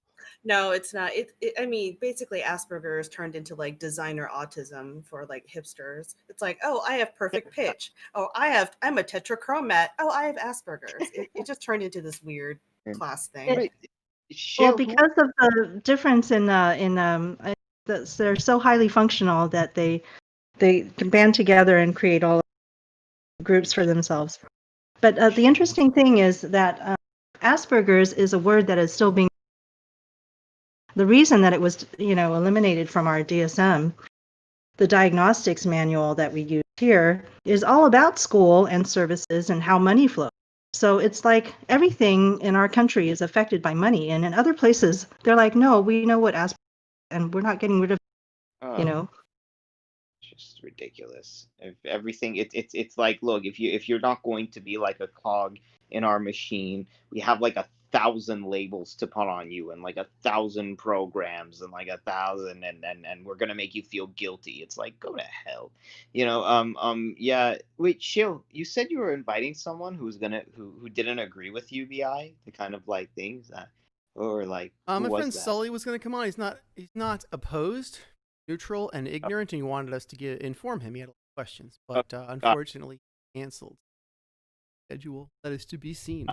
no, it's not. I mean, basically, Asperger's turned into like designer autism for like hipsters. It's like, oh, I have perfect pitch. Oh, I'm a tetrachromat. Oh, I have Asperger's. It just turned into this weird class thing. Wait, Well, Shil, who? because of the difference they're so highly functional that they can band together and create all groups for themselves. But the interesting thing is that Asperger's is a word that is still being. The reason that it was, eliminated from our DSM, the diagnostics manual that we use here, is all about school and services and how money flows. So it's like everything in our country is affected by money, and in other places they're like, no, we know what Asperger's, and we're not getting rid of, you know. Just ridiculous. If everything, it's like, look, if you're not going to be like a cog in our machine, we have like 1,000 labels to put on you and like 1,000 programs and like 1,000 and we're gonna make you feel guilty. It's like, go to hell, yeah. Wait, Shil, you said you were inviting someone who didn't agree with UBI, the kind of like things that, or like, who My was friend that? Sully was going to come on. He's not opposed, neutral, and ignorant, and he wanted us to inform him. He had a lot of questions, but unfortunately, canceled. Schedule that is to be seen.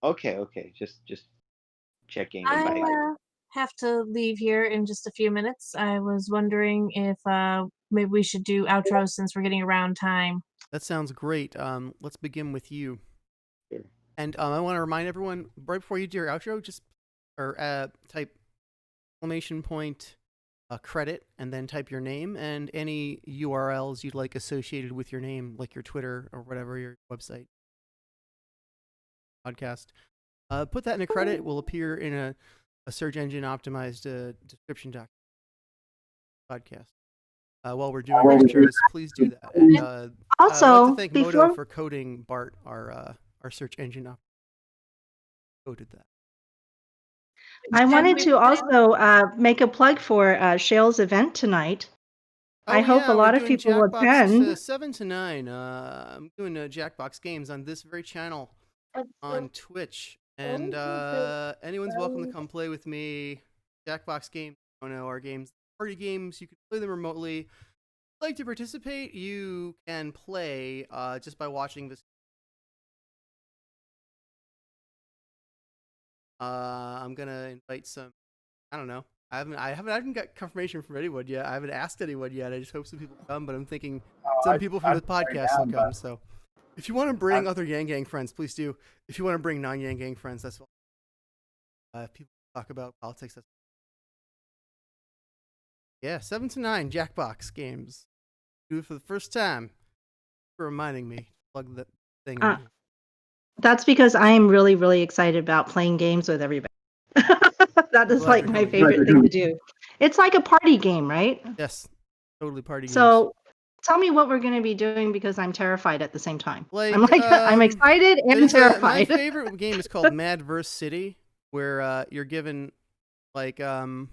Okay, just checking. I have to leave here in just a few minutes. I was wondering if maybe we should do outros since we're getting around time. That sounds great. Let's begin with you. Sure. And I want to remind everyone, right before you do your outro, just type exclamation point credit and then type your name and any URLs you'd like associated with your name, like your Twitter or whatever, your website, podcast. Put that in a credit. It will appear in a search engine optimized description document podcast. While we're doing outros, please do that. And I'd Also, like to thank Moto for coding Bart, our search engine coded that. I wanted to also make a plug for Shale's event tonight. I hope a lot of people will attend. 7 to 9. I'm doing Jackbox games on this very channel on Twitch. And anyone's welcome to come play with me. Jackbox games, our games, party games. You can play them remotely. If you'd like to participate, you can play just by watching this. I'm gonna invite some. I don't know. I haven't got confirmation from anyone yet. I haven't asked anyone yet. I just hope some people come. But I'm thinking some people from the podcast will come. So if you want to bring other Yang Gang friends, please do. If you want to bring non-Yang Gang friends, that's fine. If people talk about politics, that's yeah. 7 to 9 Jackbox games. Do it for the first time. For reminding me to plug that thing. That's because I am really, really excited about playing games with everybody. That is like my favorite thing to do. It's like a party game, right? Yes, totally party game. So tell me what we're going to be doing because I'm terrified at the same time. Like, I'm excited and terrified. My favorite game is called Mad vs. City, where you're given like in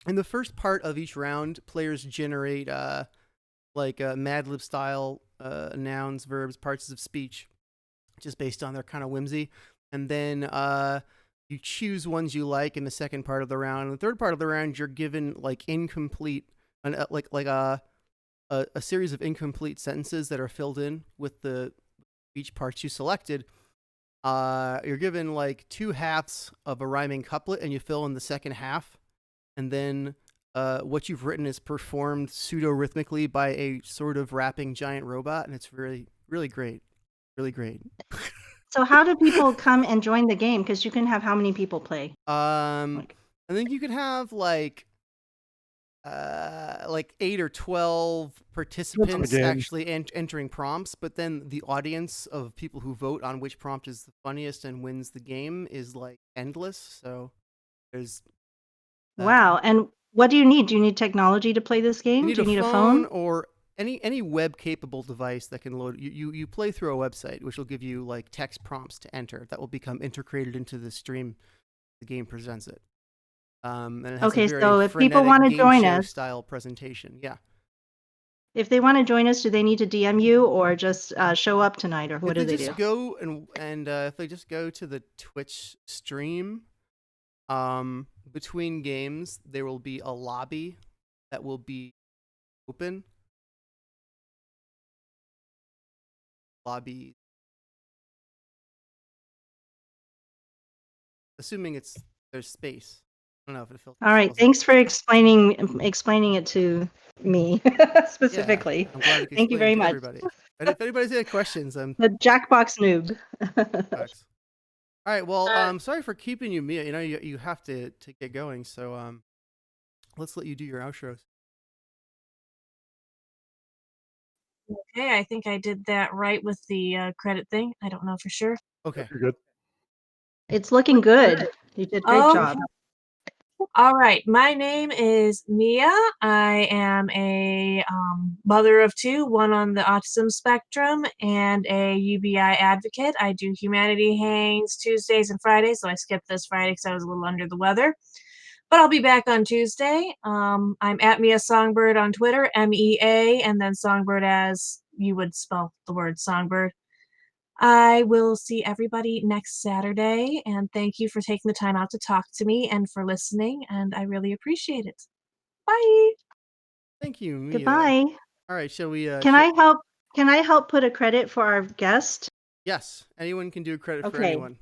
the first part of each round, players generate like Mad Lib style nouns, verbs, parts of speech, just based on their kind of whimsy, and then you choose ones you like in the second part of the round. In the third part of the round, you're given like incomplete, like a series of incomplete sentences that are filled in with the speech parts you selected. You're given like 2 halves of a rhyming couplet, and you fill in the second half, and then what you've written is performed pseudo-rhythmically by a sort of rapping giant robot, and it's really, really great. Really great. So how do people come and join the game? Because you can have how many people play? I think you could have like 8 or 12 participants actually entering prompts, but then the audience of people who vote on which prompt is the funniest and wins the game is like endless. So there's wow. And what do you need? Do you need technology to play this game? Do you need a phone or any web capable device that can load you play through a website which will give you like text prompts to enter that will become integrated into the stream the game presents it. And it has a very so if people want to join us style presentation. Yeah. If they want to join us, do they need to DM you or just show up tonight, or what do they do? Go and if they just go to the Twitch stream, between games there will be a lobby that will be open. Lobby, assuming there's space. I don't know if it feels. All right, thanks for explaining it to me specifically. Yeah, I'm glad I could Thank you very much. Everybody. And if anybody's got questions, I'm the Jackbox noob. All right, well, sorry for keeping you, Mia. You know, you have to get going, so let's let you do your outros. Okay, I think I did that right with the credit thing. I don't know for sure. Okay. You're good. It's looking good. You did a great job. All right. My name is Mia. I am a mother of 2, one on the autism spectrum and a UBI advocate. I do humanity hangs Tuesdays and Fridays, so I skipped this Friday because I was a little under the weather. But I'll be back on Tuesday. I'm at Mia Songbird on Twitter, MEA, and then Songbird as you would spell the word Songbird. I will see everybody next Saturday, and thank you for taking the time out to talk to me and for listening, and I really appreciate it. Bye. Thank you, Mia. Goodbye. All right, shall we? Can I help put a credit for our guest? Yes, anyone can do a credit for anyone.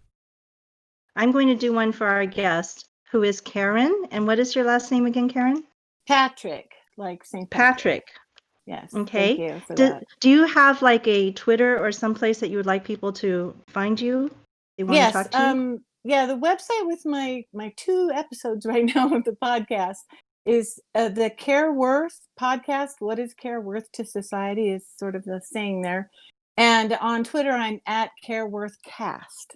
I'm going to do one for our guest. who is Karen. And what is your last name again, Karen? Patrick, like St. Patrick. Patrick. Yes. Okay. Thank you for Do, that. do you have like a Twitter or someplace that you would like people to find you? They want to Yes. talk to you? Yeah, the website with my 2 episodes right now of the podcast is the Care Worth podcast. What is care worth to society is sort of the saying there. And on Twitter, I'm at CareWorthCast.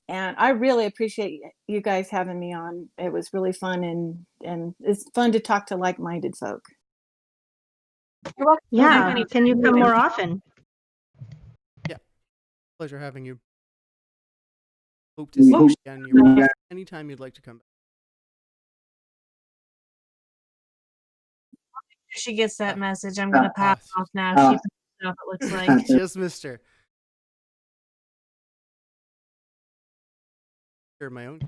And I really appreciate you guys having me on. It was really fun, and it's fun to talk to like-minded folk. You're welcome. Yeah. Can you come more often? Yeah, pleasure having you. Hope to see you again. You're welcome anytime you'd like to come back. She gets that message. I'm gonna pass off now. She pissed off, it looks like. Just missed her. Hear my own.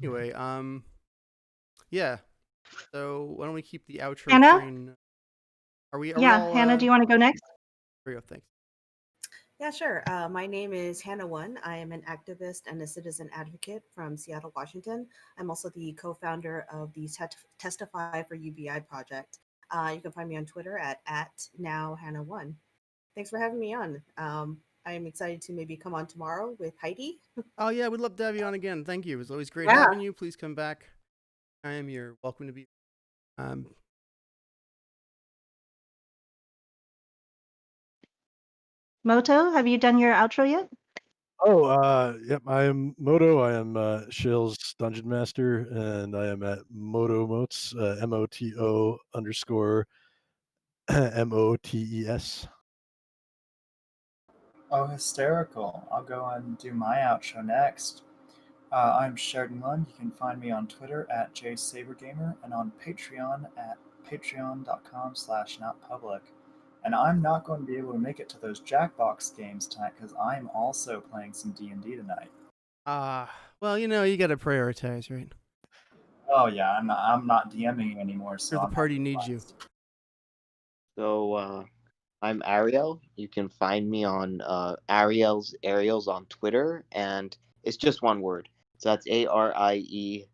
Anyway, yeah. So why don't we keep the outro Hannah? train? Are we Yeah. all? Hannah, do you want to go next? There we go. Thanks. Yeah, sure. My name is Hannah One. I am an activist and a citizen advocate from Seattle, Washington. I'm also the co-founder of the Testify for UBI project. You can find me on Twitter at @nowhannah1. Thanks for having me on. I am excited to maybe come on tomorrow with Heidi. Oh yeah, we'd love to have you on again. Thank you. It was always great Yeah. having you. Please come back. You're welcome to be. Moto, have you done your outro yet? Yep. I am Moto. I am Shale's Dungeon Master, and I am at Moto motes, MOTO _ MOTES. Oh, hysterical. I'll go and do my outro next. I'm Sheridan Lund. You can find me on Twitter at JSaberGamer and on Patreon at patreon.com/notpublic. And I'm not going to be able to make it to those Jackbox games tonight because I'm also playing some D&D tonight. Well, you got to prioritize, right? Oh yeah, I'm not DMing anymore, so Or the I'm party not needs you. surprised. So I'm Ariel. You can find me on Ariels on Twitter, and it's just one word. So that's ARIELS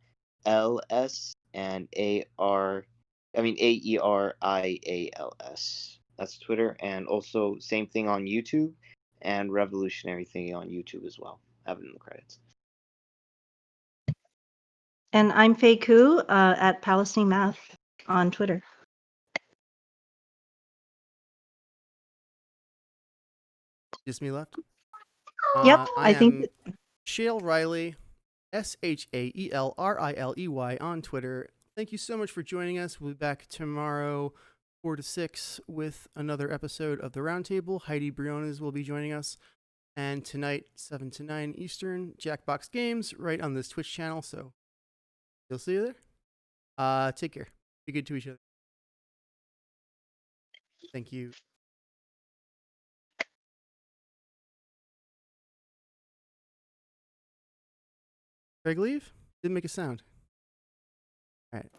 and AERIALS. That's Twitter, and also same thing on YouTube, and Revolutionary Thingy on YouTube as well. Have it in the credits. And I'm Faye Koo at Palestine Math on Twitter. Just me left. Yep, I think am Shale Riley, SHAELRILEY on Twitter. Thank you so much for joining us. We'll be back tomorrow, 4 to 6, with another episode of the Roundtable. Heidi Briones will be joining us. And tonight, 7 to 9 Eastern, Jackbox Games, right on this Twitch channel. So you'll see you there. Take care. Be good to each other. Thank you. Craig leave? Didn't make a sound. All right.